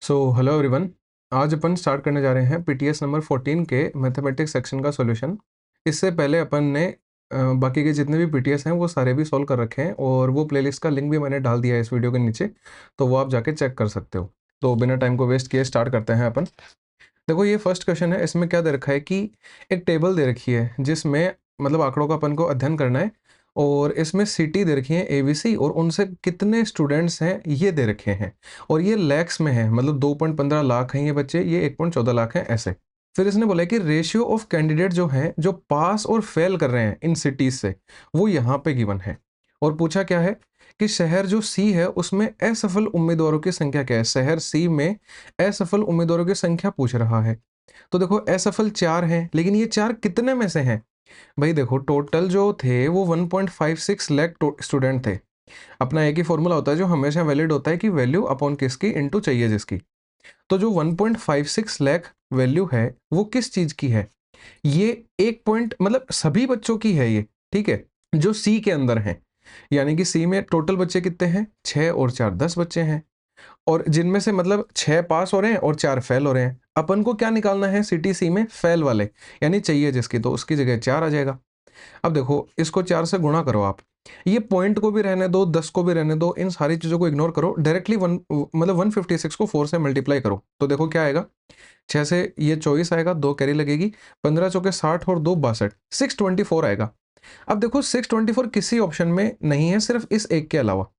Hello everyone. आज अपन start करने जा रहे हैं पीटीएस नंबर 14 के मैथमेटिक्स सेक्शन का सॉल्यूशन। इससे पहले अपन ने बाकी के जितने भी पीटीएस हैं वो सारे भी सॉल्व कर रखे हैं और वो प्लेलिस्ट का लिंक भी मैंने डाल दिया है इस वीडियो के नीचे, तो वो आप जाके चेक कर सकते हो। तो बिना टाइम को वेस्ट किए स्टार्ट करते हैं अपन। देखो ये फर्स्ट क्वेश्चन है, इसमें क्या दे रखा है कि एक टेबल दे रखी है जिसमें मतलब आंकड़ों का अपन को अध्ययन करना है और इसमें सिटी दे रखी है एबीसी और उनसे कितने स्टूडेंट्स हैं ये दे रखे हैं और ये लैक्स में है, मतलब 2.15 लाख हैं ये बच्चे, ये 1.14 लाख हैं ऐसे। फिर इसने बोला है कि रेशियो ऑफ कैंडिडेट जो हैं जो पास और फेल कर रहे हैं इन सिटीज से वो यहाँ पे गिवन है। और पूछा क्या है कि शहर जो सी है उसमें असफल उम्मीदवारों की संख्या क्या है। शहर सी में असफल उम्मीदवारों की संख्या पूछ रहा है। तो देखो असफल 4 हैं, लेकिन ये 4 कितने में से हैं। भाई देखो टोटल जो थे वो 1.56 लाख स्टूडेंट थे। अपना एक ही फॉर्मूला होता है जो हमेशा वैलिड होता है कि वैल्यू अपॉन किसकी इनटू चाहिए जिसकी। तो जो 1.56 लाख वैल्यू है वो किस चीज की है, ये एक पॉइंट मतलब सभी बच्चों की है ये, ठीक है, जो सी के अंदर है। यानी कि सी में टोटल बच्चे कितने हैं, 6 और 4 10 बच्चे हैं और जिनमें से मतलब 6 पास हो रहे हैं और 4 फेल हो रहे हैं। अपन को क्या निकालना है सिटी सी में फेल वाले, यानी चाहिए जिसकी, तो उसकी जगह 4 आ जाएगा। अब देखो इसको 4 से गुणा करो आप, ये पॉइंट को भी रहने दो 10 को भी रहने दो, इन सारी चीजों को इग्नोर करो, डायरेक्टली वन मतलब 156 को 4 से मल्टीप्लाई करो तो देखो क्या आएगा। 6 से ये 24 आएगा, 2 कैरी लगेगी, 15 चौके 60 और 2 62, 624 आएगा। अब देखो 624 किसी ऑप्शन में नहीं है सिर्फ इस एक के अलावा,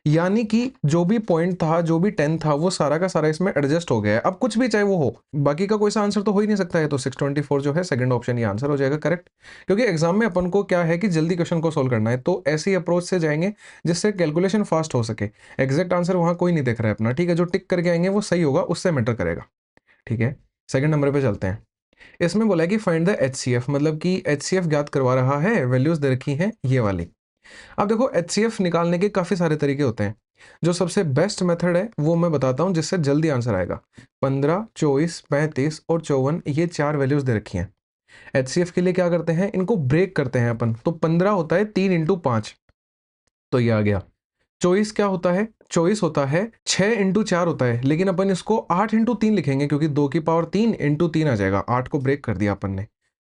यानी कि जो भी पॉइंट था जो भी 10 था वो सारा का सारा इसमें एडजस्ट हो गया है। अब कुछ भी चाहे वो हो, बाकी का कोई सा आंसर तो हो ही नहीं सकता है, तो 624 जो है सेकंड ऑप्शन ये आंसर हो जाएगा करेक्ट। क्योंकि एग्जाम में अपन को क्या है कि जल्दी क्वेश्चन को सोल्व करना है, तो ऐसी अप्रोच से जाएंगे जिससे कैलकुलेशन फास्ट हो सके। एग्जैक्ट आंसर वहां कोई नहीं देख रहा है अपना, ठीक है, जो टिक करके आएंगे वो सही होगा, उससे मैटर करेगा। ठीक है, सेकंड नंबर पे चलते हैं। इसमें बोला है कि फाइंड द एचसीएफ, मतलब कि एचसीएफ ज्ञात करवा रहा है, वैल्यूज दे रखी हैं ये वाली। अब देखो एचसीएफ निकालने के काफी सारे तरीके होते हैं, जो सबसे बेस्ट मेथड है वो मैं बताता हूं जिससे जल्दी आंसर आएगा। 15 24 35 और 54 ये 4 वैल्यूज दे रखी हैं। एचसीएफ के लिए क्या करते हैं, इनको ब्रेक करते हैं अपन। तो 15 होता है 3 इंटू 5, तो ये आ गया। 24 क्या होता है, 24 होता है 6 इंटू 4 होता है, लेकिन अपन इसको 8 इंटू 3 लिखेंगे क्योंकि 2 की पावर 3 इंटू 3 आ जाएगा, 8 को ब्रेक कर दिया अपन ने।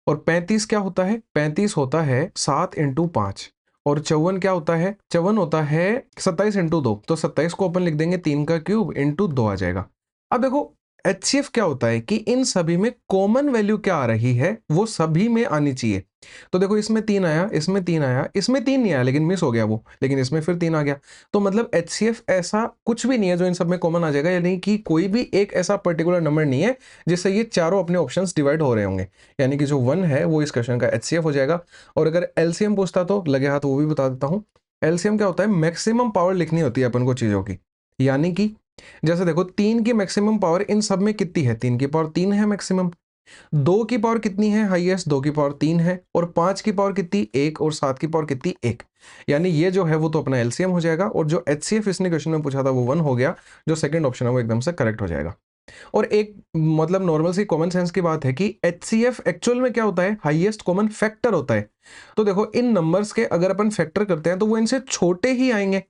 और 35 क्या होता है, 35 होता है 7 इंटू 5। और 54 क्या होता है, 54 होता है 27 इंटू 2, तो 27 को अपन लिख देंगे 3 का क्यूब इंटू 2 आ जाएगा। अब देखो एचसीएफ क्या होता है कि इन सभी में कॉमन वैल्यू क्या आ रही है वो सभी में आनी चाहिए। तो देखो इसमें 3 आया, इसमें 3 आया, इसमें 3 नहीं आया लेकिन मिस हो गया वो, लेकिन इसमें फिर 3 आ गया। तो मतलब एचसीएफ ऐसा कुछ भी नहीं है जो इन सब में कॉमन आ जाएगा, यानी कि कोई भी एक ऐसा पर्टिकुलर नंबर नहीं है जिससे ये चारों अपने ऑप्शंस डिवाइड हो रहे होंगे। यानी कि जो 1 है वो इस क्वेश्चन का एचसीएफ हो जाएगा। और अगर एलसीएम पूछता तो लगे हाथ वो भी बता देता हूँ। एलसीएम क्या होता है, मैक्सिमम पावर लिखनी होती है अपन को चीजों की। यानी कि जैसे देखो 3 की मैक्सिमम पावर इन सब में कितनी है, 3 की पावर 3 है मैक्सिमम। 2 की पावर कितनी है हाईएस्ट, 2 की पावर 3 है। और 5 की पावर कितनी 1, और 7 की पावर कितनी 1। यानी ये जो है वो तो अपना एलसीएम हो जाएगा, और जो एचसीएफ इसने क्वेश्चन में पूछा था वो 1 हो गया, जो सेकंड ऑप्शन है वो एकदम से करेक्ट हो जाएगा। और एक मतलब नॉर्मल सी कॉमन सेंस की बात है कि एचसीएफ एक्चुअल में क्या होता है, हाईएस्ट कॉमन फैक्टर होता है। तो देखो इन नंबर्स के अगर अपन फैक्टर करते हैं तो वो इनसे छोटे ही आएंगे,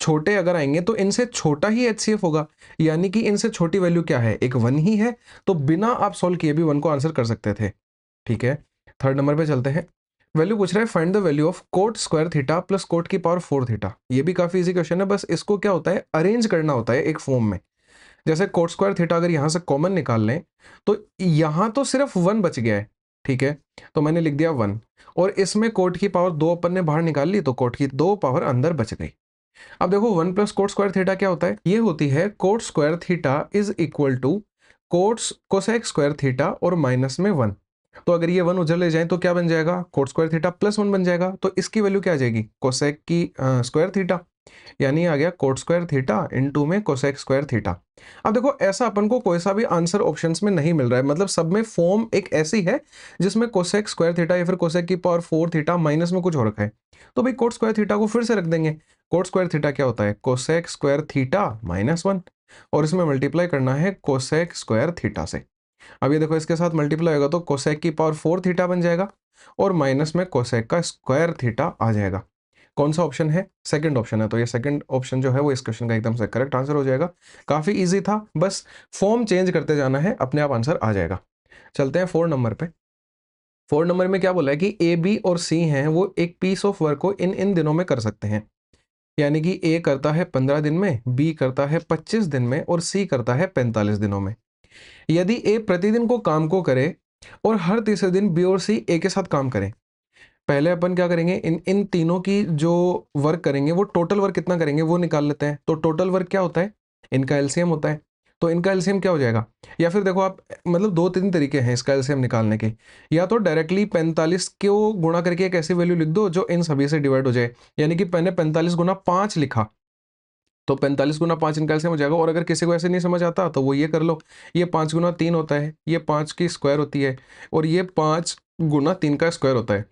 छोटे अगर आएंगे तो इनसे छोटा ही एचसीएफ होगा। यानी कि इनसे छोटी वैल्यू क्या है, एक 1 ही है, तो बिना आप सॉल्व किए भी 1 को आंसर कर सकते थे। ठीक है, थर्ड नंबर पे चलते हैं। वैल्यू पूछ रहा है find the value of coat square theta plus coat की पावर 4 थीटा। ये भी काफी इजी क्वेश्चन है, बस इसको क्या होता है अरेंज करना होता है एक फॉर्म में। जैसे कोट स्क्वायर थीटा अगर यहां से कॉमन निकाल लें तो यहां तो सिर्फ 1 बच गया है, ठीक है, तो मैंने लिख दिया 1। और इसमें कोट की पावर 2 अपन ने बाहर निकाल ली तो कोट की 2 पावर अंदर बच गई। अब देखो 1 प्लस कोट स्क्वायर थीटा क्या होता है, ये होती है cot square theta is equal to cot cosec square theta और माइनस में 1। तो अगर ये 1 उधर ले जाए तो क्या बन जाएगा, कोट स्क्वायर थीटा प्लस 1 बन जाएगा, तो इसकी वैल्यू क्या आ जाएगी, कोसेक की स्क्वायर थीटा। यानी आ गया कोट स्क्वायर थीटा इनटू में कोसेक स्क्वायर थीटा। अब देखो ऐसा अपन को कोई सा भी आंसर ऑप्शंस में नहीं मिल रहा है, मतलब सब में फॉर्म एक ऐसी है जिसमें कोसेक स्क्वायर थीटा या फिर कोसेक की पावर 4 थीटा माइनस में कुछ हो रखा है। तो भाई कोट स्क्वायर थीटा को फिर से रख देंगे। कोट स्क्वायर थीटा क्या होता है, कोसेक स्क्वायर थीटा माइनस 1, और इसमें मल्टीप्लाई करना है कोसेक स्क्वायर थीटा से। अब ये देखो इसके साथ मल्टीप्लाई होगा तो कोसेक की पावर 4 थीटा बन जाएगा और माइनस में कोसेक का स्क्वायर थीटा आ जाएगा। कौन सा ऑप्शन है? सेकंड ऑप्शन है, तो ये सेकंड ऑप्शन जो है वो इस क्वेश्चन का एकदम से करेक्ट आंसर हो जाएगा। काफ़ी इजी था, बस फॉर्म चेंज करते जाना है, अपने आप आंसर आ जाएगा। चलते हैं 4 नंबर पे। 4 नंबर में क्या बोला है कि ए, बी और सी हैं वो एक पीस ऑफ वर्क को इन इन दिनों में कर सकते हैं। यानी कि ए करता है 15 दिन में, बी करता है 25 दिन में और सी करता है 45 दिनों में। यदि ए प्रतिदिन को काम को करे और हर तीसरे दिन बी और सी ए के साथ काम करें। पहले अपन क्या करेंगे, इन इन तीनों की जो वर्क करेंगे वो टोटल वर्क कितना करेंगे वो निकाल लेते हैं। तो टोटल वर्क क्या होता है? इनका एलसीएम होता है। तो इनका एलसीएम क्या हो जाएगा? या फिर देखो आप, मतलब 2-3 तरीके हैं इसका एलसीएम निकालने के। या तो डायरेक्टली 45 को गुणा करके एक ऐसी वैल्यू लिख दो जो इन सभी से डिवाइड हो जाए। यानी कि मैंने 45 गुना 5 लिखा, तो 45 गुना 5 इनका एलसीएम हो जाएगा। और अगर किसी को ऐसे नहीं समझ आता तो वो ये कर लो, ये 5 गुना 3 होता है, ये 5 की स्क्वायर होती है, और ये 5 गुना 3 का स्क्वायर होता है।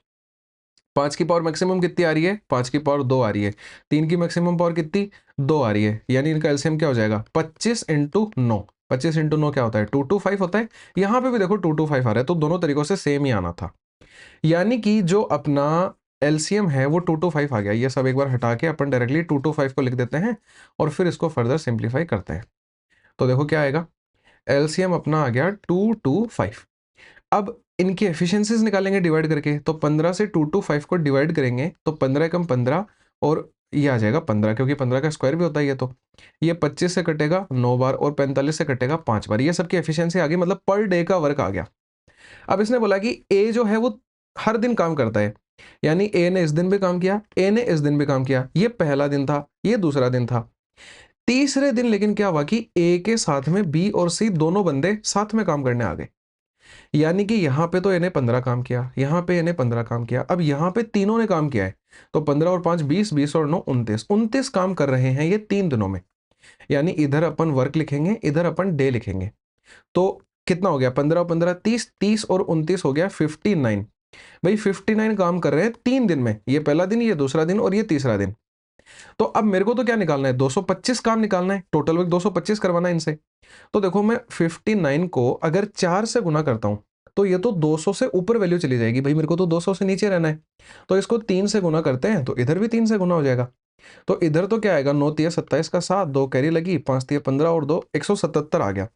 5 की पावर मैक्सिमम कितनी आ रही है? 5 की पावर 2 आ रही है। 3 की मैक्सिमम पावर कितनी? 2 आ रही है। यानी इनका एलसीएम क्या हो जाएगा? 25 इंटू 9। 25 इंटू 9 क्या होता है? 225 होता है। यहाँ पे भी देखो 225 आ रहा है, तो दोनों तरीकों से सेम ही आना था। यानी कि जो अपना एलसीएम है वो 225 आ गया। ये सब एक बार हटा के अपन डायरेक्टली 225 को लिख देते हैं और फिर इसको फर्दर सिंप्लीफाई करते हैं। तो देखो क्या आएगा, एलसीएम अपना आ गया 225। अब इनकी एफिशिएंसीज निकालेंगे डिवाइड करके, तो 15 से 225 को डिवाइड करेंगे तो 15 कम 15 और ये आ जाएगा 15, क्योंकि 15 का स्क्वायर भी होता है ये। तो ये 25 से कटेगा 9 बार और 45 से कटेगा 5 बार। ये सबकी एफिशिएंसी आ गई, मतलब पर डे का वर्क आ गया। अब इसने बोला कि ए जो है वो हर दिन काम करता है, यानी ए ने इस दिन भी काम किया, ए ने इस दिन भी काम किया। ये पहला दिन था, ये दूसरा दिन था। तीसरे दिन लेकिन क्या हुआ कि ए के साथ में बी और सी दोनों बंदे साथ में काम करने आ गए। यानी कि यहाँ पे तो इन्हें 15 काम किया, यहाँ पे इन्हें 15 काम किया, अब यहाँ पे तीनों ने काम किया है। तो 15 और 5 20, 20 और 9 29, 29 काम कर रहे हैं ये 3 दिनों में। यानी इधर अपन वर्क लिखेंगे, इधर अपन डे लिखेंगे। तो कितना हो गया? 15 और 15 30, 30 और 29 हो गया 59। भाई 59 काम कर रहे हैं 3 दिन में, ये पहला दिन, ये दूसरा दिन और ये तीसरा दिन। तो अब मेरे को तो क्या निकालना है? 225 काम निकालना है, टोटल वर्क 225 करवाना है इनसे। तो देखो मैं 59 को अगर 4 से गुना करता हूं तो ये तो 200 से ऊपर वैल्यू चली जाएगी। भाई मेरे को तो 200 से नीचे रहना है। तो इसको 3 से गुना करते हैं तो इधर भी 3 से गुना हो जाएगा। तो इधर तो क्या आएगा? 9 तिया 27 का 7, 2 कैरी लगी, 5 तिया 15 और 2 177 आ गया।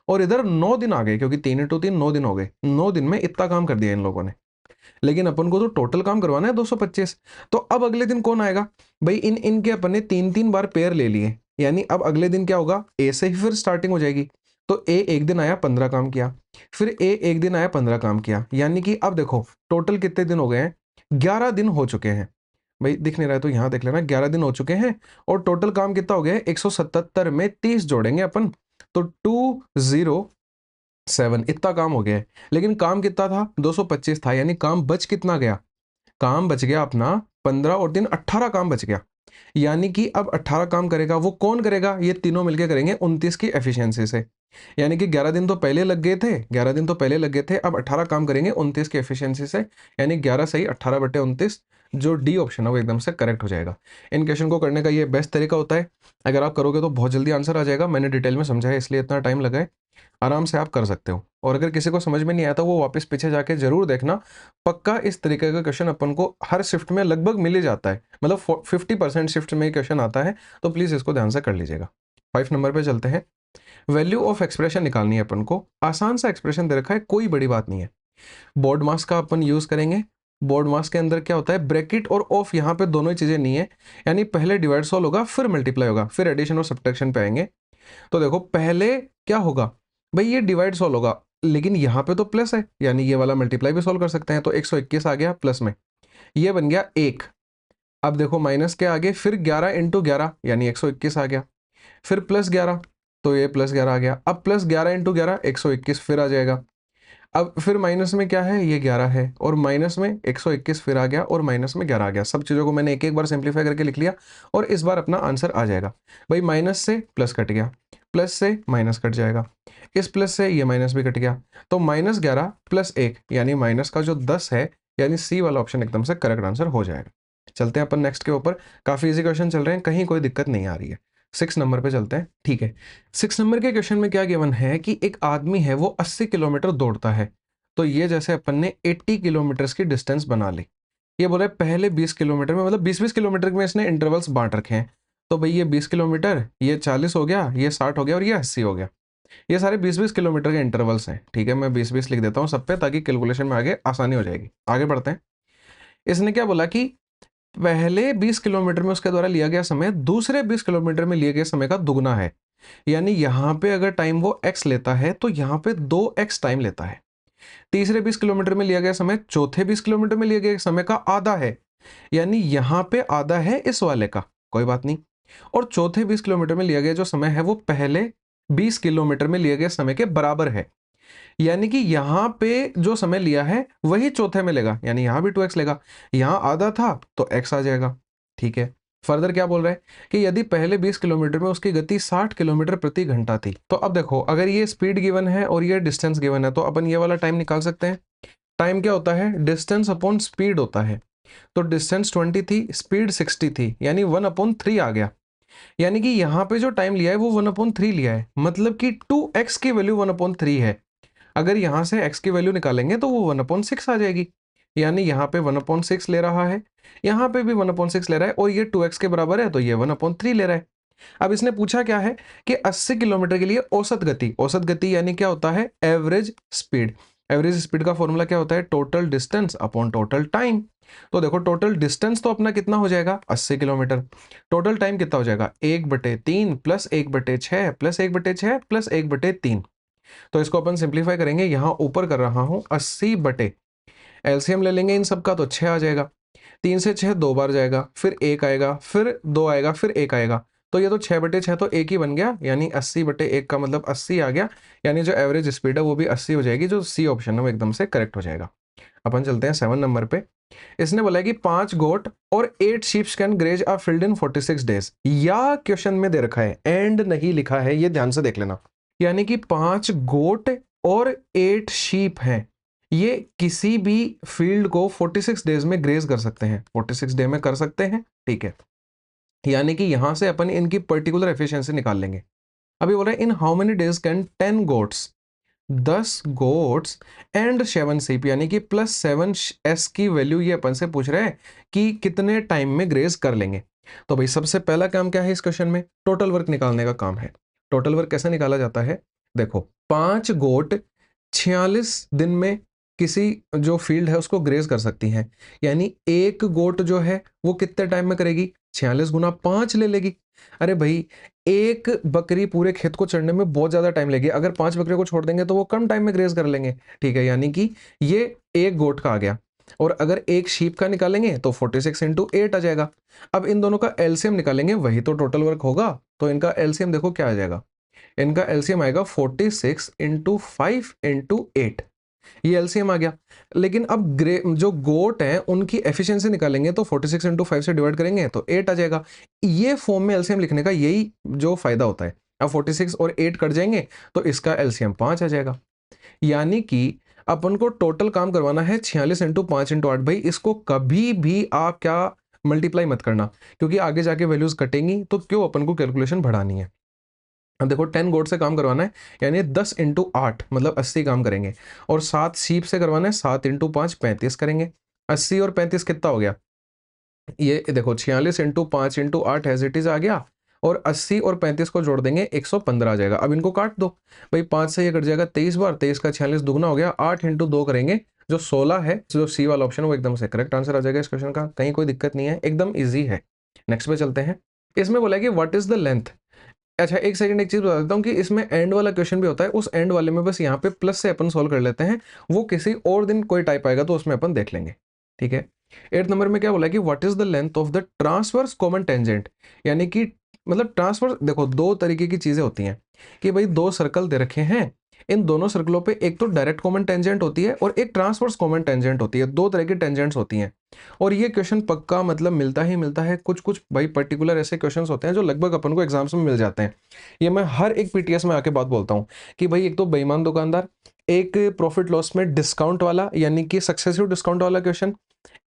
और इधर 9 दिन आ गए, क्योंकि 3 इंटू 3 9 दिन हो गए। 9 दिन में इतना काम कर दिया इन लोगों ने। लेकिन अपन को तो टोटल काम करवाना है 225। तो अब अगले दिन कौन आएगा? भाई इन इनके अपन ने 3-3 बार पेयर ले लिए, यानी अब अगले दिन क्या होगा? ए से ही फिर स्टार्टिंग हो जाएगी। तो ए एक दिन आया 15 काम किया, फिर ए एक दिन आया 15 काम किया। यानी कि अब देखो टोटल कितने दिन हो गए हैं? 11 दिन हो चुके हैं। भाई दिख नहीं रहा है तो यहां देख लेना, 11 दिन हो चुके हैं। और टोटल काम कितना हो गया है? 177 में 30 जोड़ेंगे अपन तो 207 इतना काम हो गया है। लेकिन काम कितना था? 225 था। यानी काम बच कितना गया? काम बच गया अपना 15 और 3 18 काम बच गया। यानी कि अब 18 काम करेगा, वो कौन करेगा? ये तीनों मिलकर करेंगे 29 की एफिशिएंसी से। यानी कि 11 दिन तो पहले लग गए थे, 11 दिन तो पहले लग गए थे, अब 18 काम करेंगे 29 की एफिशिएंसी से। यानी 11 सही 18 बटे 29, जो डी ऑप्शन है वो एकदम से करेक्ट हो जाएगा। इन क्वेश्चन को करने का ये बेस्ट तरीका होता है। अगर आप करोगे तो बहुत जल्दी आंसर आ जाएगा। मैंने डिटेल में समझाया इसलिए इतना टाइम लगा है। आराम से आप कर सकते हो। और अगर किसी को समझ में नहीं आया तो वो वापस पीछे जाके जरूर देखना। पक्का इस तरीके का क्वेश्चन अपन को हर शिफ्ट में लगभग मिल ही जाता है, मतलब 50% शिफ्ट में क्वेश्चन आता है। तो प्लीज इसको ध्यान से कर लीजिएगा। 5 नंबर पे चलते हैं। वैल्यू ऑफ एक्सप्रेशन निकालनी है अपन को। आसान सा एक्सप्रेशन दे रखा है, कोई बड़ी बात नहीं है। बोर्ड मास का अपन यूज करेंगे। बोर्ड मास के अंदर क्या होता है? ब्रैकेट और ऑफ, यहाँ पे दोनों ही चीजें नहीं है। यानी पहले डिवाइड सॉल्व होगा, फिर मल्टीप्लाई होगा, फिर एडिशन और सब्ट्रैक्शन पे आएंगे। तो देखो पहले क्या होगा? भाई ये डिवाइड सॉल्व होगा, लेकिन यहाँ पे तो प्लस है, यानी ये वाला मल्टीप्लाई भी सॉल्व कर सकते हैं। तो 121 आ गया प्लस में, ये बन गया 1। अब देखो माइनस के आगे फिर 11 इंटू 11 यानी 121 आ गया, फिर प्लस 11 तो ये प्लस 11 आ गया। अब प्लस 11 इंटू 11 121 फिर आ जाएगा। अब फिर माइनस में क्या है? ये 11 है, और माइनस में 121 फिर आ गया, और माइनस में 11 आ गया। सब चीज़ों को मैंने एक एक बार सिंप्लीफाई करके लिख लिया, और इस बार अपना आंसर आ जाएगा। भाई माइनस से प्लस कट गया, प्लस से माइनस कट जाएगा, इस प्लस से ये माइनस भी कट गया। तो -11 + 1 यानी माइनस का जो 10 है, यानी सी वाला ऑप्शन एकदम से करेक्ट आंसर हो जाएगा। चलते हैं अपन नेक्स्ट के ऊपर। काफ़ी इजी क्वेश्चन चल रहे हैं, कहीं कोई दिक्कत नहीं आ रही है। 6 नंबर पे चलते हैं, ठीक है। 6 नंबर के क्वेश्चन में क्या गिवन है कि एक आदमी है वो 80 किलोमीटर दौड़ता है। तो ये जैसे अपन ने 80 किलोमीटर की डिस्टेंस बना ली। ये बोल रहा है पहले 20 किलोमीटर में, मतलब 20-20 किलोमीटर में इसने इंटरवल्स बांट रखे हैं। तो भाई ये 20 किलोमीटर, ये 40 हो गया, ये 60 हो गया और ये 80 हो गया। ये सारे 20-20 किलोमीटर के इंटरवल्स हैं। ठीक है, मैं 20-20 लिख देता हूँ सब पे, ताकि कैलकुलेशन में आगे आसानी हो जाएगी। आगे बढ़ते हैं। इसने क्या बोला कि पहले 20 किलोमीटर में उसके द्वारा लिया गया समय दूसरे 20 किलोमीटर में लिए गए समय का दुगना है। यानी यहाँ पे अगर टाइम वो x लेता है तो यहाँ पे 2x टाइम लेता है। तीसरे 20 किलोमीटर में लिया गया समय चौथे 20 किलोमीटर में लिए गए समय का आधा है, यानी यहाँ पे आधा है इस वाले का, कोई बात नहीं। और चौथे 20 किलोमीटर में लिया गया जो समय है वो पहले 20 किलोमीटर में लिए गए समय के बराबर है, यानी कि यहाँ पे जो समय लिया है वही चौथे में लेगा, यानी यहाँ भी 2x लेगा। यहाँ आधा था तो x आ जाएगा। ठीक है, फर्दर क्या बोल रहा है कि यदि पहले 20 किलोमीटर में उसकी गति 60 किलोमीटर प्रति घंटा थी, तो अब देखो अगर ये स्पीड गिवन है और ये डिस्टेंस गिवन है तो अपन ये वाला टाइम निकाल सकते हैं। टाइम क्या होता है, डिस्टेंस अपॉन स्पीड होता है। तो डिस्टेंस 20 थी, स्पीड 60 थी, यानी 1/3 आ गया। यानी कि यहाँ पे जो टाइम लिया है वो 1/3 लिया है, मतलब कि 2x की वैल्यू 1/3 है। अगर यहाँ से x की वैल्यू निकालेंगे तो वो 1/6 आ जाएगी, यानी यहाँ पे 1/6 ले रहा है, यहाँ पे भी 1/6 ले रहा है, और ये 2x के बराबर है तो ये 1/3 ले रहा है। अब इसने पूछा क्या है कि 80 किलोमीटर के लिए औसत गति, औसत गति यानी क्या होता है, एवरेज स्पीड। एवरेज स्पीड का फॉर्मूला क्या होता है, total distance upon total time. तो देखो टोटल डिस्टेंस तो अपना कितना हो जाएगा, 80 किलोमीटर। टोटल टाइम कितना हो जाएगा, 1/3 प्लस 1/6 प्लस 1/6 प्लस 1/3। तो इसको अपन सिंप्लीफाई करेंगे, यहाँ ऊपर कर रहा हूँ 80 बटे, एलसीएम ले लेंगे इन सब का तो 6 आ जाएगा। 3 से 6 2 बार जाएगा, फिर 1 आएगा, फिर 2 आएगा, फिर 1 आएगा। तो ये तो 6/6 तो 1 ही बन गया, यानी 80/1 का मतलब 80 आ गया। यानी जो एवरेज स्पीड है वो भी 80 हो जाएगी, जो सी ऑप्शन है वो एकदम से करेक्ट हो जाएगा। अपन चलते हैं 7 नंबर पे। इसने बोला कि 5 गोट और 8 sheeps can graze our field in 46 days. या क्वेश्चन में दे रखा है, एंड नहीं लिखा है, ये ध्यान से देख लेना। यानी कि 5 गोट और 8 शीप हैं, ये किसी भी फील्ड को 46 डेज में ग्रेज कर सकते हैं, 46 डे में कर सकते हैं। ठीक है, यानी कि यहां से अपन इनकी पर्टिकुलर एफिशिएंसी निकाल लेंगे। अभी बोल रहे हैं in how many days can 10 goats, 10 goats and 7 sheep, यानी कि +7 की वैल्यू ये अपन से पूछ रहे हैं कि कितने टाइम में ग्रेज कर लेंगे। तो भाई सबसे पहला काम क्या है इस क्वेश्चन में, टोटल वर्क निकालने का काम है। टोटल वर्क कैसे निकाला जाता है, देखो 5 गोट 46 दिन में किसी जो फील्ड है उसको ग्रेज कर सकती हैं, यानी एक गोट जो है वो कितने टाइम में करेगी, 46 गुना 5 ले लेगी। अरे भाई एक बकरी पूरे खेत को चढ़ने में बहुत ज्यादा टाइम लेगी, अगर 5 बकरियों को छोड़ देंगे तो वो कम टाइम में ग्रेज कर लेंगे। ठीक है, यानी कि ये एक गोट का आ गया, और अगर एक शीप का निकालेंगे तो 46 इंटू 8 आ जाएगा। अब इन दोनों का एलसीएम निकालेंगे, वही तो टोटल वर्क होगा। तो इनका एलसीएम देखो क्या आ जाएगा, इनका एलसीएम आएगा 46 इंटू 5 इंटू 8, ये एलसीएम आ गया। लेकिन अब जो गोट है उनकी एफिशिएंसी निकालेंगे तो 46 इंटू 5 से डिवाइड करेंगे तो 8 आ जाएगा। ये फॉर्म में एलसीएम लिखने का यही जो फायदा होता है। अब 46 और 8 कट जाएंगे तो इसका एलसीएम 5 आ जाएगा। यानी कि अपन को टोटल काम करवाना है 46 इंटू 5 इंटू 8। भाई इसको कभी भी आप क्या मल्टीप्लाई मत करना, क्योंकि आगे जाके वैल्यूज कटेंगी, तो क्यों अपन को कैलकुलेशन बढ़ानी है। अब देखो 10 गोट से काम करवाना है, यानी 10 इंटू 8 मतलब 80 काम करेंगे, और 7 शीप से करवाना है, 7 इंटू 5 35 करेंगे। 80 और 35 कितना हो गया, ये देखो 46 into 5 into 8 as it is आ गया, और 80 और 35 को जोड़ देंगे 115 आ जाएगा। अब इनको काट दो भाई, 5 से ये कट जाएगा 23 बार, 23 का 46 दुगना हो गया, 8 इंटू 2 करेंगे जो 16 है, जो सी वाला ऑप्शन वो एकदम से करेक्ट आंसर आ जाएगा इस क्वेश्चन का, कहीं कोई दिक्कत नहीं है, एकदम ईजी है। नेक्स्ट पे चलते हैं। इसमें बोला कि व्हाट इज द लेंथ। अच्छा एक सेकंड, एक चीज बता देता हूँ कि इसमें एंड वाला क्वेश्चन भी होता है, उस एंड वाले में बस यहाँ पे प्लस से अपन सॉल्व कर लेते हैं, वो किसी और दिन कोई टाइप आएगा तो उसमें अपन देख लेंगे। ठीक है, 8 नंबर में क्या बोला कि what is the length of the transverse common tangent, यानी कि मतलब ट्रांसवर्स, देखो दो तरीके की चीजें होती हैं कि भाई दो सर्कल दे रखे हैं, इन दोनों सर्कलों पे एक तो डायरेक्ट कॉमन टेंजेंट होती है और एक ट्रांसवर्स कॉमन टेंजेंट होती है, दो तरह की टेंजेंट्स होती हैं। और ये क्वेश्चन पक्का मतलब मिलता ही मिलता है, कुछ कुछ भाई पर्टिकुलर ऐसे क्वेश्चंस होते हैं जो लगभग अपन को एग्जाम्स में मिल जाते हैं। ये मैं हर एक पीटीएस में आके बात बोलता हूँ कि भाई एक तो बेईमान दुकानदार, एक प्रॉफिट लॉस में डिस्काउंट वाला यानी कि सक्सेसिव डिस्काउंट वाला क्वेश्चन,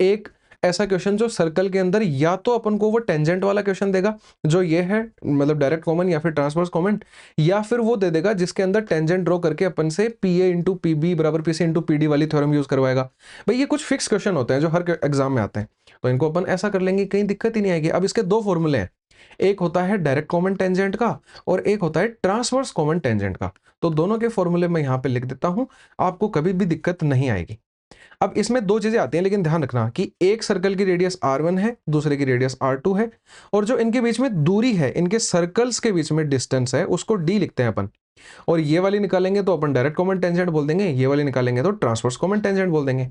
एक ऐसा क्वेश्चन जो सर्कल के अंदर या तो अपन को वो टेंजेंट वाला क्वेश्चन देगा जो ये है, मतलब डायरेक्ट कॉमन या फिर ट्रांसवर्स कॉमन, या फिर वो दे देगा जिसके अंदर टेंजेंट ड्रॉ करके अपन से PA इंटू PB बराबर PC इंटू PD वाली थ्योरम यूज करवाएगा। भाई ये कुछ फिक्स क्वेश्चन होते हैं जो हर एग्जाम में आते हैं, तो इनको अपन ऐसा कर लेंगे, कहीं दिक्कत ही नहीं आएगी। अब इसके दो फॉर्मूले हैं, एक होता है डायरेक्ट कॉमन टेंजेंट का और एक होता है ट्रांसवर्स कॉमन टेंजेंट का। तो दोनों के फॉर्मूले मैं यहाँ पे लिख देता हूं, आपको कभी भी दिक्कत नहीं आएगी। अब इसमें दो चीजें आती हैं, लेकिन ध्यान रखना कि एक सर्कल की रेडियस R1 है, दूसरे की रेडियस R2 है, और जो इनके बीच में दूरी है, इनके सर्कल्स के बीच में डिस्टेंस है, उसको D लिखते हैं अपन। और ये वाली निकालेंगे तो अपन डायरेक्ट कॉमन टेंजेंट बोल देंगे, ये वाली निकालेंगे तो ट्रांसवर्स कॉमन टेंजेंट बोल देंगे।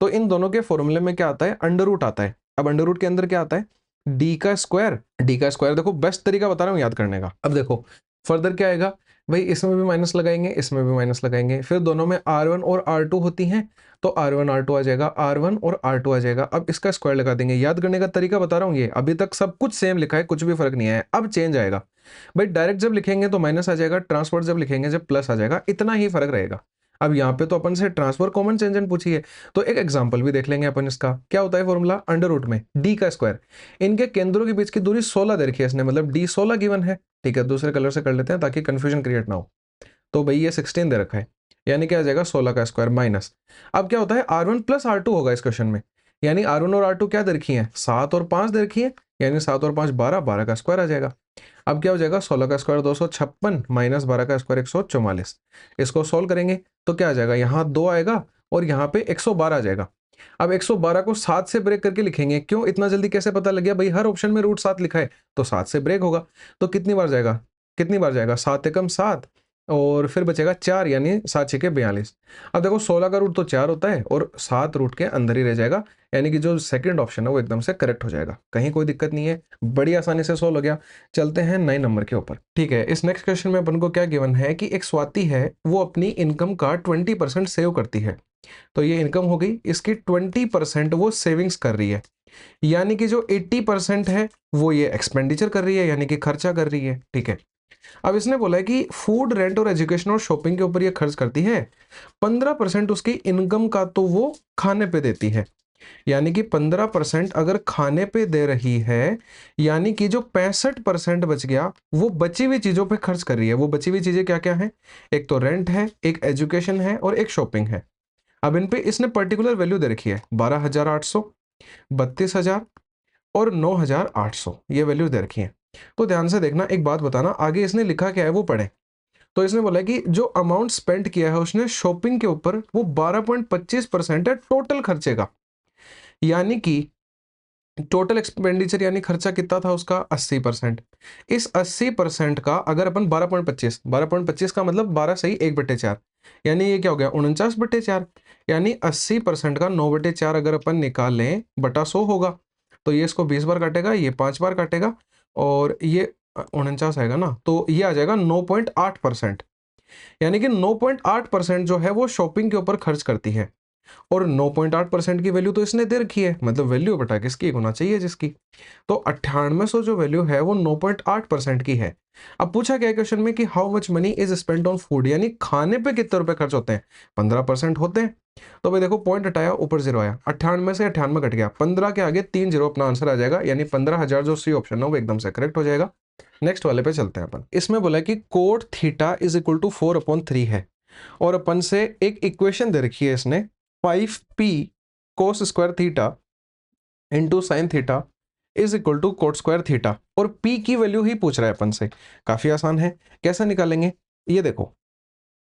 तो इन दोनों के फॉर्मूले में क्या आता है, अंडर रूट आता है। अब अंडर रूट के अंदर क्या आता है, डी का स्क्वायर। देखो बेस्ट तरीका बता रहा हूँ याद करने का। अब देखो फर्दर क्या आएगा भाई, इसमें भी माइनस लगाएंगे, इसमें भी माइनस लगाएंगे, फिर दोनों में R1 और R2 होती हैं, तो R1 R2 आ जाएगा, R1 और R2 आ जाएगा। अब इसका स्क्वायर लगा देंगे। याद करने का तरीका बता रहा हूँ, ये अभी तक सब कुछ सेम लिखा है, कुछ भी फर्क नहीं आया, अब चेंज आएगा भाई। डायरेक्ट जब लिखेंगे तो माइनस आ जाएगा, ट्रांसफर जब लिखेंगे जब प्लस आ जाएगा, इतना ही फर्क रहेगा। अब यहाँ पे तो अपन से ट्रांसफर कॉमन टेंजेंट पूछी है, तो एक एग्जांपल भी देख लेंगे अपन इसका। क्या होता है फॉर्मूला, अंडर रूट में डी का स्क्वायर, इनके केंद्रों के बीच की दूरी 16 दे रखी है इसने, मतलब D 16 गिवन है। ठीक है, दूसरे कलर से कर लेते हैं ताकि कंफ्यूजन क्रिएट ना हो। तो भाई ये 16 दे रखा है, यानी क्या आ जाएगा 16 का स्क्वायर माइनस। अब क्या होता है R1 प्लस R2 होगा इस क्वेश्चन में, यानी R1 और R2 क्या दे रखी है, 7 और 5 दे रखी है, यानी 7 और 5 12, 12 का स्क्वायर आ जाएगा। अब क्या हो जाएगा, 16 का स्क्वायर 256 माइनस 12 का स्क्वायर 144। इसको सोल्व करेंगे तो क्या आ जाएगा, यहाँ 2 आएगा और यहाँ पे 112 आ जाएगा। अब 112 को 7 से ब्रेक करके लिखेंगे, क्यों इतना जल्दी कैसे पता लग गया भाई, हर ऑप्शन में रूट 7 लिखा है तो 7 से ब्रेक होगा। तो कितनी बार जाएगा, 7 एकम 7 और फिर बचेगा 4, यानी 7 6 42। अब देखो 16 का रूट तो 4 होता है और 7 रूट के अंदर ही रह जाएगा, यानी कि जो सेकंड ऑप्शन है वो एकदम से करेक्ट हो जाएगा, कहीं कोई दिक्कत नहीं है, बड़ी आसानी से सोल्व हो गया। चलते हैं 9 नंबर के ऊपर। ठीक है, इस नेक्स्ट क्वेश्चन में अपन को क्या गिवन है कि एक स्वाति है, वो अपनी इनकम का 20% सेव करती है। तो ये इनकम हो गई, इसकी 20% वो सेविंग्स कर रही है, यानी कि जो 80% है वो ये एक्सपेंडिचर कर रही है, यानी कि खर्चा कर रही है। ठीक है, अब इसने बोला है कि फूड, रेंट और एजुकेशन और शॉपिंग के ऊपर ये खर्च करती है। 15% उसकी इनकम का तो वो खाने पे देती है, यानी कि 15% अगर खाने पे दे रही है, यानी कि जो 65% बच गया वो बची हुई चीजों पे खर्च कर रही है। वो बची हुई चीजें क्या क्या है, एक तो रेंट है, एक एजुकेशन है और एक शॉपिंग है। अब इन पे इसने पर्टिकुलर वैल्यू दे रखी है, 12,800, 32,000 और 9,800, ये वैल्यू दे रखी है। तो ध्यान से देखना, एक बात बताना, आगे इसने लिखा क्या है वो पढ़े। तो इसने बोला कि जो अमाउंट स्पेंड किया है उसने शॉपिंग के ऊपर, वो 12.25% है टोटल खर्चे का, यानी कि टोटल एक्सपेंडिचर यानी खर्चा कितना था उसका 80%। इस 80% का अगर अपन 12.25 का मतलब 12 सही 1/4, यानी ये क्या हो गया 49/4, यानी 80% का 9/4 अगर अपन निकाल लें बटा 100 होगा, तो ये इसको 20 बार काटेगा, ये 5 बार काटेगा और ये 49 आएगा ना, तो ये आ जाएगा 9.8%, यानी कि 9.8% जो है वो शॉपिंग के ऊपर खर्च करती है। और 9.8% की वैल्यू तो इसने दे रखी है, मतलब वैल्यू बटा किसकी होना चाहिए जिसकी, तो 9800 जो वैल्यू है वो 9.8% की है। अब पूछा गया क्वेश्चन में कि how much money is spent on food, यानी खाने पे कितने रुपए खर्च होते हैं, 15% होते हैं। तो भाई देखो पॉइंट हटाया, ऊपर 0 आया, 98 से 98 कट गया, 15 के आगे 3 0 अपना आंसर आ जाएगा, यानी 15,000 जो सी ऑप्शन है वो एकदम से करेक्ट हो जाएगा। नेक्स्ट वाले पे चलते हैं अपन। इसमें बोला है कि cot theta is equal to 4/3 है, और अपन से एक इक्वेशन दे रखी है इसने 5p cos square theta into sine theta is equal to cot square theta, और p की वैल्यू ही पूछ रहा है अपन से। काफी आसान है, कैसे निकालेंगे, ये देखो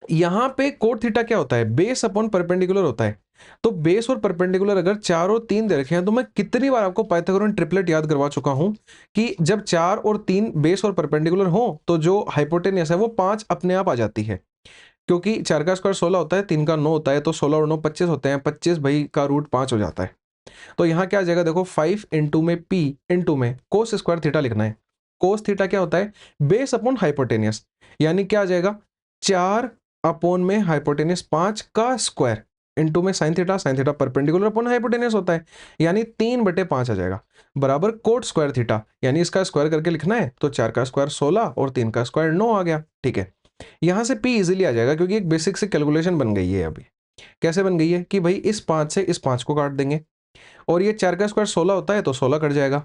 यहां पे कोट थीटा क्या होता है, बेस अपॉन परपेंडिकुलर होता है। तो बेस और परपेंडिकुलर अगर 4 और 3 दे रखे हैं, तो मैं कितनी बार आपको पाइथागोरन ट्रिपलेट याद करवा चुका हूं कि जब 4 और 3 बेस और परपेंडिकुलर हो तो जो हाइपोटेनियस है वो 5 अपने आप आ जाती है, क्योंकि 4 का स्क्वायर 16 होता है, 3 का 9 होता है, तो 16 और 9 25 होते हैं, 25 भाई का रूट 5 हो जाता है। तो यहाँ क्या आ जाएगा, देखो 5 इंटू में p इंटू में कोस स्क्वायर थीटा लिखना है। कोस थीटा क्या होता है, बेस अपॉन हाइपोटेनियस, यानी क्या आ जाएगा 4 अपॉन में हाइपोटेनियस 5 का स्क्वायर इंटू में sine theta perpendicular upon hypotenuse होता है, यानी 3/5 आ जाएगा, बराबर कोट स्क्वायर थीटा, यानी इसका स्क्वायर करके लिखना है, तो 4 का स्क्वायर 16 और 3 का स्क्वायर 9 आ गया। ठीक है, यहां से p इजीली आ जाएगा, क्योंकि एक बेसिक से कैलकुलेशन बन गई है। अभी कैसे बन गई है कि भाई इस 5 से इस 5 को काट देंगे, और ये 4 का स्क्वायर 16 होता है तो 16 कट जाएगा।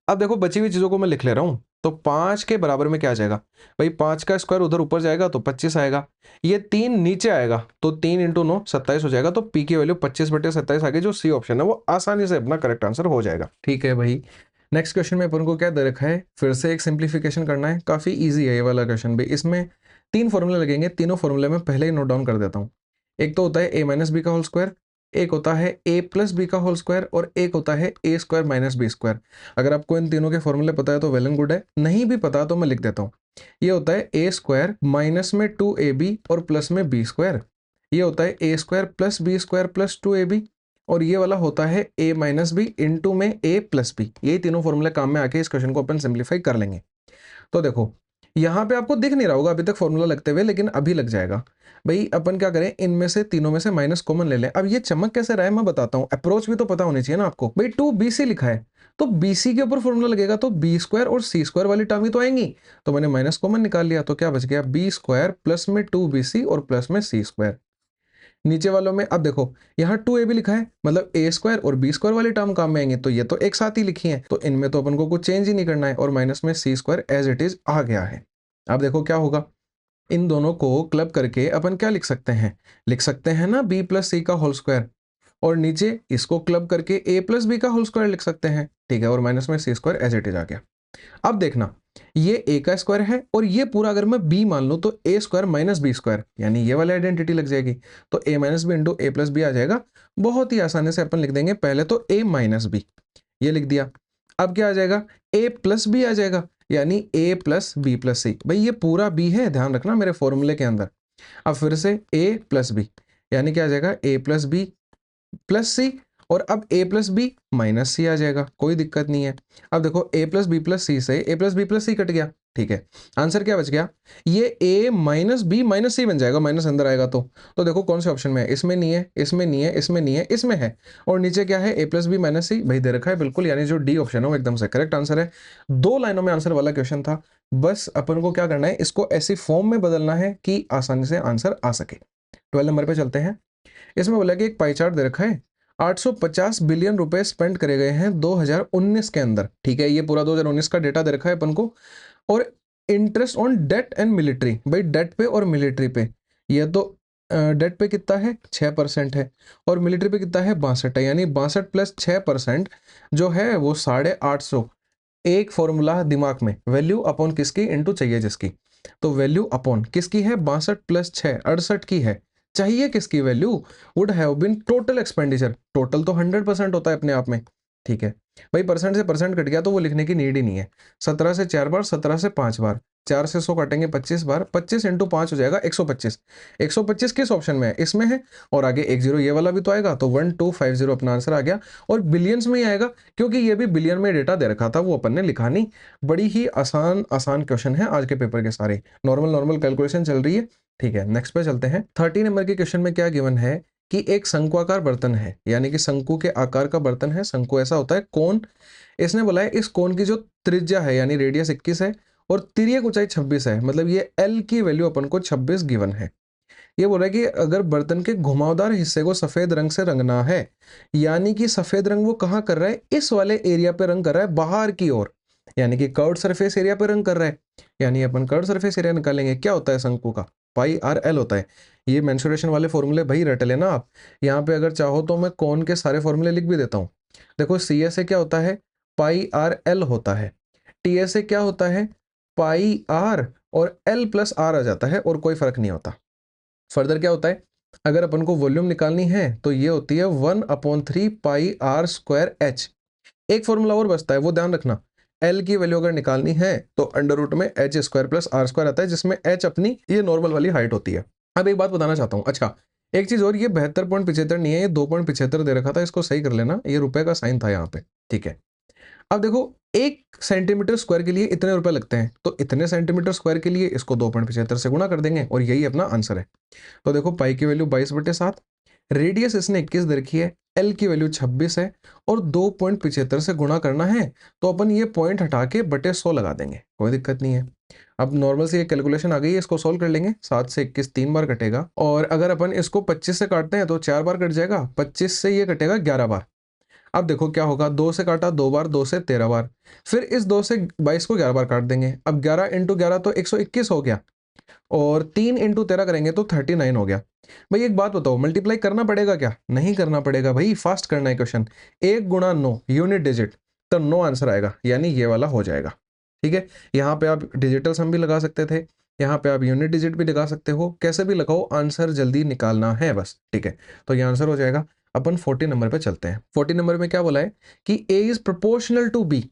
अब देखो बची हुई चीज़ों को मैं लिख ले रहा हूँ, तो 5 के बराबर में क्या आ जाएगा भाई, 5 का स्क्वायर उधर ऊपर जाएगा तो 25 आएगा, ये 3 नीचे आएगा तो 3 इंटू 9 27 हो जाएगा। तो पी की वैल्यू 25/27 आ गई, जो सी ऑप्शन है वो आसानी से अपना करेक्ट आंसर हो जाएगा। ठीक है भाई, नेक्स्ट क्वेश्चन में अपन को क्या दे रखा है, फिर से एक सिंप्लीफिकेशन करना है। काफ़ी ईजी है ये वाला क्वेश्चन भी। इसमें 3 फॉर्मूले लगेंगे, तीनों फॉर्मूले में पहले ही नोट डाउन कर देता हूँ। एक तो होता है a माइनस बी का होल स्क्वायर, एक होता है a प्लस बी का होल स्क्वायर, और एक होता है a square minus B square. अगर आपको इन तीनों के फॉर्मूले पता है तो वेल एंड गुड है, नहीं भी पता तो मैं लिख देता हूँ। ये होता है a स्क्वायर माइनस में 2ab और प्लस में b स्क्वायर। ये होता है a square plus B square plus 2ab, और ये वाला होता है a माइनस बी इंटू में a प्लस बी। यही तीनों फॉर्मूले काम में आके इस क्वेश्चन को अपन सिंप्लीफाई कर लेंगे। तो देखो यहाँ पे आपको दिख नहीं रहा होगा अभी तक फॉर्मूला लगते हुए, लेकिन अभी लग जाएगा। भाई अपन क्या करें, इनमें से तीनों में से माइनस कॉमन ले लें। अब ये चमक कैसे रहा है मैं बताता हूँ, अप्रोच भी तो पता होनी चाहिए ना आपको। भाई 2bc लिखा है तो bc के ऊपर फॉर्मूला लगेगा तो बी स्क्वायर और सी स्क्वायर वाली टर्म ही तो आएंगी। तो मैंने माइनस कॉमन निकाल लिया, तो क्या बच गया, बी स्क्वायर प्लस में 2bc और प्लस में सी स्क्वायर। नीचे वालों में अब देखो यहाँ 2ab लिखा है, मतलब a स्क्वायर और बी स्क्वायर वाली टर्म काम में आएंगे, तो ये तो एक साथ ही लिखी है, तो इनमें तो अपन को कुछ चेंज ही नहीं करना है, और माइनस में सी स्क्वायर एज इट इज आ गया है। अब देखो क्या होगा, इन दोनों को क्लब करके अपन क्या लिख सकते हैं, लिख सकते हैं ना b प्लस सी का होल स्क्वायर, और नीचे इसको क्लब करके a प्लस बी का होल स्क्वायर लिख सकते हैं। ठीक है, और माइनस में सी स्क्वायर एज इट इज आ गया। अब देखना, ये a का स्क्वायर है और ये पूरा अगर मैं b मान लूं तो a square minus B square, यानी ये वाली आइडेंटिटी लग जाएगी, तो a minus B into A plus B आ जाएगा। बहुत ही आसानी से अपन लिख देंगे, पहले तो a माइनस बी, ये लिख दिया। अब क्या आ जाएगा, a प्लस बी आ जाएगा, यानी a प्लस बी प्लस सी। भाई ये पूरा b है, ध्यान रखना मेरे फॉर्मूले के अंदर। अब फिर से a प्लस बी, यानी क्या आ जाएगा, a plus B plus C, और अब a plus B minus C आ जाएगा, कोई दिक्कत नहीं है। अब देखो a plus B plus C से a plus B plus C cut गया। ठीक है, आंसर क्या बच गया, ये a minus B minus C बन जाएगा, माइनस अंदर आएगा तो देखो कौन से ऑप्शन में है, इसमें नहीं है, इसमें नहीं है, इसमें नहीं है, इसमें है। और नीचे क्या है, a प्लस बी माइनस सी, भाई दे रखा है बिल्कुल, यानी जो डी ऑप्शन है वो एकदम से करेक्ट आंसर है। 2 लाइनों में आंसर वाला क्वेश्चन था, बस अपन को क्या करना है, इसको ऐसी फॉर्म में बदलना है कि आसानी से आंसर आ सके। 12 नंबर पे चलते हैं। इसमें बोला कि एक पाई चार्ट दे रखा है, 850 बिलियन रुपए स्पेंड करे गए हैं 2019 के अंदर। ठीक है, ये पूरा 2019 का डेटा दे रखा है अपन को। और interest on debt and military, भाई डेट पे और मिलिट्री पे, ये तो डेट पे कितना है 6% है, और मिलिट्री पे कितना है 62 है, यानी 62 प्लस 6% जो है वो 850। एक फॉर्मूला दिमाग में, वैल्यू अपॉन किसकी इंटू चाहिए जिसकी, तो वैल्यू अपॉन किसकी है 62 प्लस 6 68 की है, चाहिए किसकी value, would have been total expenditure. Total तो 100% होता है अपने आप में। ठीक है भाई, परसेंट से परसेंट कट गया तो वो लिखने की नीड ही नहीं है। 17 से 4 बार, 17 से 5 बार, 4 से 100 काटेंगे 25 बार, 25 इंटू 5 हो जाएगा 125। 125 किस ऑप्शन में है, इसमें है, और आगे एक जीरो ये वाला भी तो आएगा, तो 1250 अपना आंसर आ गया। और बिलियंस में ही आएगा, क्योंकि ये भी बिलियन में डेटा दे रखा था, वो अपन ने लिखा नहीं। बड़ी ही आसान आसान क्वेश्चन है आज के पेपर के सारे, नॉर्मल नॉर्मल कैलकुलेशन चल रही है। ठीक है, नेक्स्ट पे चलते हैं। 30 नंबर के क्वेश्चन में क्या गिवन है कि एक शंकुआकार बर्तन है, यानी कि शंकु के आकार का बर्तन है। शंकु ऐसा होता है कोन। इसने बोला है इस कोन की जो त्रिज्या है यानी रेडियस 21 है और तिर्यक ऊंचाई 26 है, मतलब ये एल की वैल्यू अपन को 26 गिवन है। ये बोल रहा है कि अगर बर्तन के घुमावदार हिस्से को सफेद रंग से रंगना है, यानी कि सफेद रंग वो कहाँ कर रहा है, इस वाले एरिया पे रंग कर रहा है बाहर की ओर, यानी कि कर्व्ड सरफेस एरिया पे रंग कर रहा है। यानी अपन कर्व्ड सरफेस एरिया निकालेंगे, क्या होता है शंकु का, पाई आर एल होता है। ये मेंसुरेशन वाले फॉर्मूले भाई रट लेना आप। यहाँ पे अगर चाहो तो मैं कौन के सारे फॉर्मूले लिख भी देता हूँ। देखो सी एस ए क्या होता है, पाई आर एल होता है। टी एस ए क्या होता है, पाई आर और एल प्लस आर आ जाता है, और कोई फर्क नहीं होता। फर्दर क्या होता है, अगर अपन को वॉल्यूम निकालनी है तो ये होती है 1/3 पाई आर स्क्वायर एच। एक फॉर्मूला और बचता है, वो ध्यान रखना, एल की वैल्यू अगर निकालनी है तो अंडर रूट में H square plus R square आता है, जिसमें एच अपनी ये नॉर्मल वाली हाइट होती है। अब एक बात बताना चाहता हूँ, अच्छा एक चीज और, ये 72.75 नहीं है, ये 2.75 दे रखा था, इसको सही कर लेना, ये रुपए का साइन था यहाँ पे। ठीक है, अब देखो 1 सेंटीमीटर स्क्वायर के लिए इतने रुपए लगते हैं, तो इतने सेंटीमीटर स्क्वायर के लिए इसको 2.75 से गुणा कर देंगे, और यही अपना आंसर है। तो देखो पाई की वैल्यू 22/7, रेडियस इसने 21 दे रखी है, एल की वैल्यू 26 है, और 2.75 से गुणा करना है, तो अपन ये पॉइंट हटा के बटे 100 लगा देंगे, कोई दिक्कत नहीं है। अब नॉर्मल से ये कैलकुलेशन आ गई है, इसको सोल्व कर लेंगे। 7 से 21 3 बार कटेगा, और अगर अपन इसको 25 से काटते हैं तो 4 बार कट जाएगा, 25 से ये कटेगा 11 बार। अब देखो क्या होगा, 2 से काटा 2 बार, 2 से 13 बार, फिर इस 2 से 22 को 11 बार काट देंगे। अब 11 इंटू 11 तो 121 हो गया, और 3 इंटू 13 करेंगे तो 39 हो गया। भाई एक बात बताओ, मल्टीप्लाई करना पड़ेगा क्या? नहीं करना पड़ेगा भाई, फास्ट करना है क्वेश्चन। 1 गुणा 9 यूनिट डिजिट, तो 9 आंसर आएगा, यानी ये वाला हो जाएगा। ठीक है, यहाँ पे आप डिजिटल सम भी लगा सकते थे, यहाँ पे आप यूनिट डिजिट भी लगा सकते हो, कैसे भी लगाओ, आंसर जल्दी निकालना है बस। ठीक है, तो ये आंसर हो जाएगा। अपन 40 नंबर पे चलते हैं। 40 नंबर में क्या बोला है कि ए इज प्रोपोर्शनल टू बी,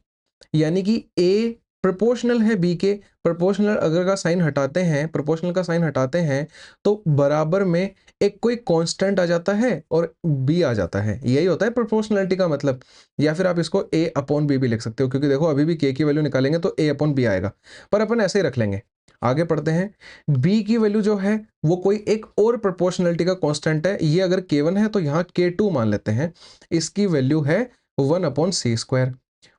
यानी कि ए प्रोपोर्शनल है बी के। प्रोपोर्शनल अगर का साइन हटाते हैं, प्रोपोर्शनल का साइन हटाते हैं तो बराबर में एक कोई कांस्टेंट आ जाता है और बी आ जाता है, यही होता है प्रोपोर्शनलिटी का मतलब। या फिर आप इसको ए अपॉन बी भी लिख सकते हो, क्योंकि देखो अभी भी के की वैल्यू निकालेंगे तो ए अपॉन बी आएगा, पर अपन ऐसे ही रख लेंगे। आगे पढ़ते हैं, बी की वैल्यू जो है वो कोई एक और प्रोपोर्शनलिटी का कांस्टेंट है, ये अगर k1 है तो यहाँ k2 मान लेते हैं, इसकी वैल्यू है 1/c²।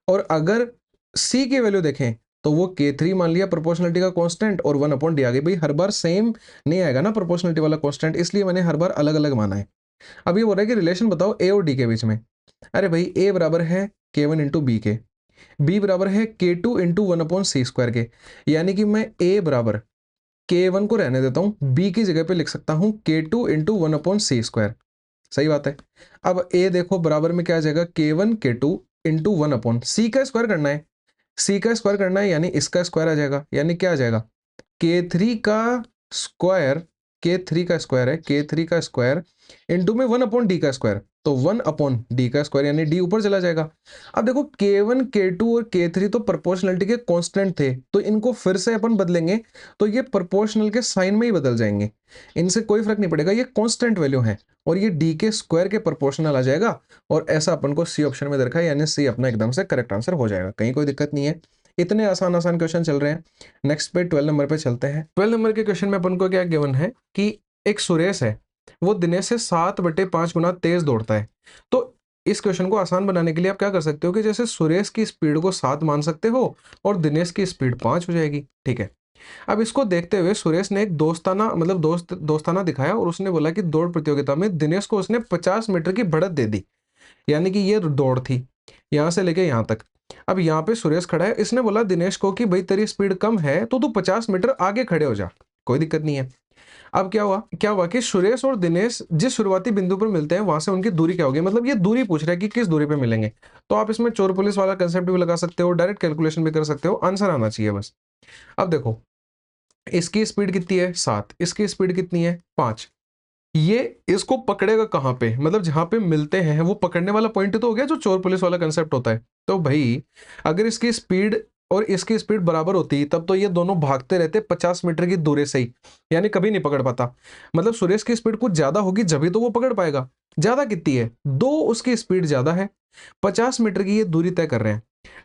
और अगर सी की वैल्यू देखें तो वो k3 मान लिया प्रोपोर्शनलिटी का कांस्टेंट, और 1/d आ गई। भाई हर बार सेम नहीं आएगा ना प्रोपोर्शनलिटी वाला कांस्टेंट, इसलिए मैंने हर बार अलग अलग माना है। अब ये बोल रहा है कि रिलेशन बताओ ए और डी के बीच में। अरे भाई ए बराबर है k1 इंटू बी के, बी बराबर है k2 इंटू 1/c² के, यानी कि मैं ए बराबर k1 को रहने देता हूँ, बी की जगह पे लिख सकता हूँ k2 इंटू 1/c²। सही बात है। अब ए देखो बराबर में क्या आ जाएगा, k1 k2 इंटू 1/c का स्क्वायर करना है, सी का स्क्वायर करना है, यानी इसका स्क्वायर आ जाएगा, यानी क्या आ जाएगा, k3 का स्क्वायर, k3 का स्क्वायर है, k3 का स्क्वायर इंटू में 1/d का स्क्वायर, तो 1/d का स्क्वायर, यानी d ऊपर चला जाएगा। अब देखो k1 k2 और k3 तो प्रोपोर्शनलिटी के कांस्टेंट थे, तो इनको फिर से अपन बदलेंगे तो ये प्रोपोर्शनल के साइन में ही बदल जाएंगे, इनसे कोई फर्क नहीं पड़ेगा, ये कांस्टेंट वैल्यू है और ये d के स्क्वायर के प्रोपोर्शनल आ जाएगा। और ऐसा अपन को सी ऑप्शन में देखा है, यानी सी अपना एकदम से करेक्ट आंसर हो जाएगा, कहीं कोई दिक्कत नहीं है। इतने आसान आसान क्वेश्चन चल रहे हैं। नेक्स्ट पे 12 नंबर पे चलते हैं। 12 नंबर के क्वेश्चन में अपन को क्या गिवन है कि एक सुरेश है, वो दिनेश से 7/5 गुना तेज दौड़ता है। तो इस क्वेश्चन को आसान बनाने के लिए आप क्या कर सकते हो कि जैसे सुरेश की स्पीड को 7 मान सकते हो और दिनेश की स्पीड 5 हो जाएगी। ठीक है, अब इसको देखते हुए सुरेश ने एक दोस्ताना मतलब दोस्ताना दिखाया और उसने बोला कि दौड़ प्रतियोगिता में दिनेश को उसने 50 मीटर की बढ़त दे दी, यानी कि ये दौड़ थी यहां से लेके यहां तक। अब यहाँ पे सुरेश खड़ा है, इसने बोला दिनेश को कि भाई तेरी स्पीड कम है तो तू 50 मीटर आगे खड़े हो जा, कोई दिक्कत नहीं है। अब क्या हुआ कि सुरेश और दिनेश जिस शुरुआती बिंदु पर मिलते हैं वहां से उनकी दूरी क्या होगी, मतलब ये दूरी पूछ रहा है कि किस दूरी पे मिलेंगे। तो आप इसमें चोर पुलिस वाला कंसेप्ट भी लगा सकते हो, डायरेक्ट कैलकुलेशन भी कर सकते हो, आंसर आना चाहिए बस। अब देखो इसकी स्पीड कितनी है 7, इसकी स्पीड कितनी है 5, ये इसको पकड़ेगा कहाँ पे, मतलब जहां पे मिलते हैं वो पकड़ने वाला पॉइंट तो हो गया जो चोर पुलिस वाला कंसेप्ट होता है। तो भाई अगर इसकी स्पीड और इसकी स्पीड बराबर होती तब तो ये दोनों भागते रहते 50 मीटर की दूरी से ही, यानी कभी नहीं पकड़ पाता। मतलब सुरेश की स्पीड कुछ ज्यादा होगी जब ही तो वो पकड़ पाएगा। ज्यादा कितनी है 2, उसकी स्पीड ज्यादा है, 50 मीटर की ये दूरी तय कर रहे हैं।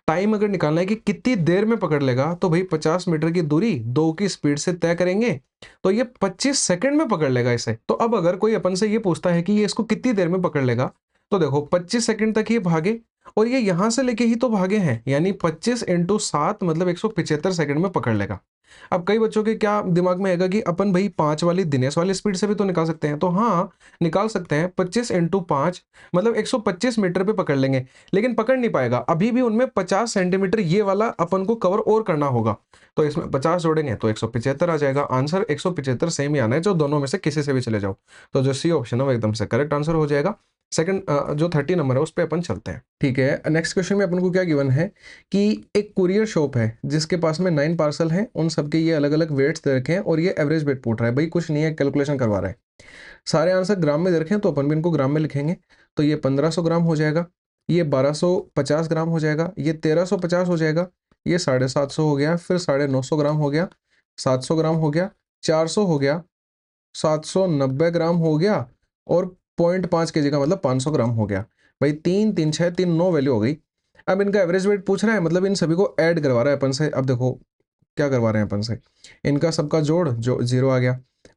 टाइम अगर निकालना है कि कितनी देर में पकड़ लेगा, तो भाई 50 मीटर की दूरी 2 की स्पीड से तय करेंगे तो ये 25 सेकंड में पकड़ लेगा इसे। तो अब अगर कोई अपन से ये पूछता है कि ये इसको कितनी देर में पकड़ लेगा, तो देखो 25 सेकंड तक ये भागे और ये यहां से लेके ही तो भागे हैं, यानी 25 इंटू 7 मतलब 175 सेकंड में पकड़ लेगा। अब कई बच्चों के क्या दिमाग में आएगा कि अपन भाई 5 वाली दिनेश वाली स्पीड से भी तो निकाल सकते हैं, तो हाँ निकाल सकते हैं। 25 इंटू 5 मतलब 125 मीटर पे पकड़ लेंगे, लेकिन पकड़ नहीं पाएगा, अभी भी उनमें 50 सेंटीमीटर ये वाला अपन को कवर और करना होगा। तो इसमें 50 जोड़ेंगे तो 175 आ जाएगा। आंसर 175 सेम ही आना है, जो दोनों में से किसी से भी चले जाओ। तो जो सी ऑप्शन है वो एकदम से करेक्ट आंसर हो जाएगा। सेकंड जो 30 नंबर है उस पर अपन चलते हैं। ठीक है, नेक्स्ट क्वेश्चन में अपन को क्या गिवन है कि एक कुरियर शॉप है जिसके पास में 9 पार्सल हैं, उन सबके ये अलग अलग वेट्स दे रखे हैं और ये एवरेज वेट पूछ रहा है। भाई कुछ नहीं है, कैलकुलेशन करवा रहा है। सारे आंसर ग्राम में दे रखे हैं तो अपन भी इनको ग्राम में लिखेंगे। तो ये 1500 ग्राम हो जाएगा, ये 1250 ग्राम हो जाएगा, ये 1350 हो जाएगा, ये 750 हो गया, फिर 950 ग्राम हो गया, 700 ग्राम हो गया, 400 हो गया, 790 ग्राम हो गया और 0.5 kg का मतलब 500 ग्राम हो गया। भाई 3 3 6 3 9 वैल्यू हो गई। अब इनका एवरेज वेट पूछ रहा है, मतलब इन सभी को ऐड करवा रहा है अपन से। अब देखो क्या करवा रहे हैं अपन से, इनका सबका जोड़ जो 0 आ गया,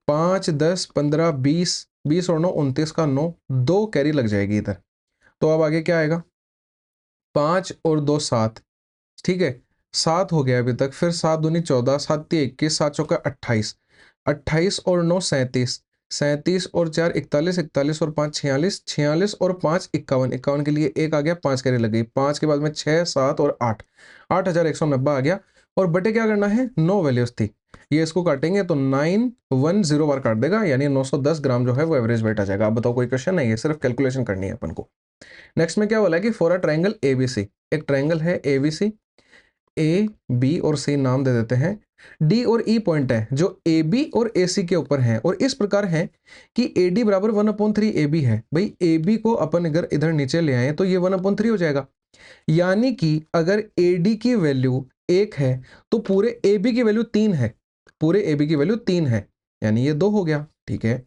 5 10 15 20 20 और 9 29 का 9, 2 कैरी लग जाएगी इधर। तो अब आगे क्या आएगा, 5 और 2 7, ठीक है 7 हो गया अभी तक, फिर 7 दूनी 14, 7 3 21, 7 चौका 28, 28 और 9 37, 37 और 4 41, 41 और 5 46, 46 और 5 51, 51 के लिए 1 आ गया, 5 कैरी लग गई, 5 के बाद में 6 7 और 8, 8190 आ गया। और बटे क्या करना है, 9 वैल्यूज थी, ये इसको काटेंगे तो 910 बार काट देगा, यानी 910 ग्राम जो है वो एवरेज वेट आ जाएगा। अब बताओ कोई क्वेश्चन नहीं है, सिर्फ कैलकुलेशन करनी है अपन को। नेक्स्ट में क्या बोला है कि फॉर अ ट्राइंगल एबीसी, एक ट्राइंगल है एबीसी, ए बी और सी नाम दे देते हैं, डी और ई पॉइंट है जो ए बी और ए सी के ऊपर है, और इस प्रकार है कि ए डी बराबर 1/3 ए बी है। भाई ए बी को अपन अगर इधर नीचे ले आए तो ये 1/3 हो जाएगा, यानी कि अगर ए डी की वैल्यू 1 है तो पूरे ए बी की वैल्यू 3 है, पूरे ए बी की वैल्यू 3 है, यानी ये 2 हो गया। ठीक है,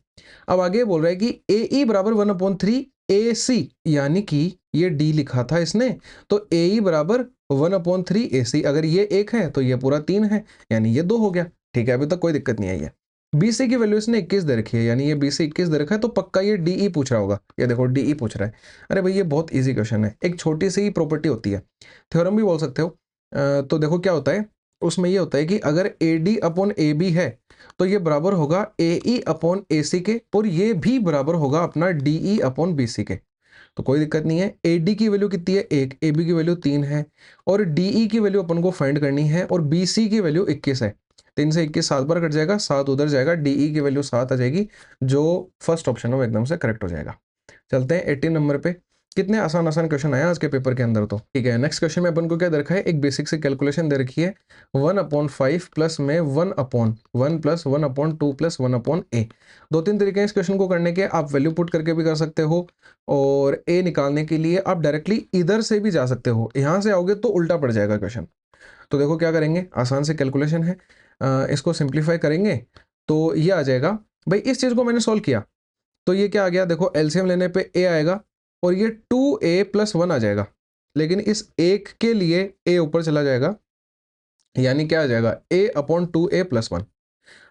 अब आगे बोल रहा है कि ए ई बराबर 1/3 ए सी, यानी कि ये डी लिखा था इसने, तो ए ई बराबर 1/3 ए सी, अगर ये 1 है तो ये पूरा 3 है, यानी ये 2 हो गया। ठीक है, अभी तक कोई दिक्कत नहीं आई है। बी सी की वैल्यू इसने 21 दे रखी है, यानी ये बी सी 21 दे रखा है, तो पक्का ये डी ई पूछ रहा होगा। ये देखो डी ई पूछ रहा है। अरे भाई ये बहुत ईजी क्वेश्चन है, एक छोटी सी ही प्रॉपर्टी होती है, थ्योरम भी बोल सकते हो। तो देखो क्या होता है उसमें, ये होता है कि अगर A D upon A B है तो ये बराबर होगा ए ई अपॉन ए सी के, और ये भी बराबर होगा अपना D E upon B C के। तो कोई दिक्कत नहीं है। ए डी की वैल्यू कितनी है, 1, ए बी की वैल्यू 3 है, और डी ई की वैल्यू अपन को फाइंड करनी है, और बी सी की वैल्यू 21 है। 3 से 21 7 बार कट जाएगा, 7 उधर जाएगा, डी ई की वैल्यू 7 आ जाएगी, जो फर्स्ट ऑप्शन है वो एकदम से करेक्ट हो जाएगा। चलते हैं 18 नंबर पे। कितने आसान आसान क्वेश्चन आए आज के पेपर के अंदर। तो ठीक है, नेक्स्ट क्वेश्चन में अपन को क्या दे रखा है, एक बेसिक सी कैलकुलेशन दे रखी है, 1/5 प्लस में 1/1 प्लस 1/2 प्लस 1/a। 2-3 तरीके हैं इस क्वेश्चन को करने के, आप वैल्यू पुट करके भी कर सकते हो, और a निकालने के लिए आप डायरेक्टली इधर से भी जा सकते हो, यहाँ से आओगे तो उल्टा पड़ जाएगा क्वेश्चन। तो देखो क्या करेंगे, आसान से कैलकुलेशन है, इसको सिंप्लीफाई करेंगे तो ये आ जाएगा। भाई इस चीज़ को मैंने सॉल्व किया तो ये क्या आ गया, देखो एलसीएम लेने पे a आएगा, और ये 2a + 1 आ जाएगा, लेकिन इस एक के लिए a ऊपर चला जाएगा, यानी क्या आ जाएगा a/2a + 1।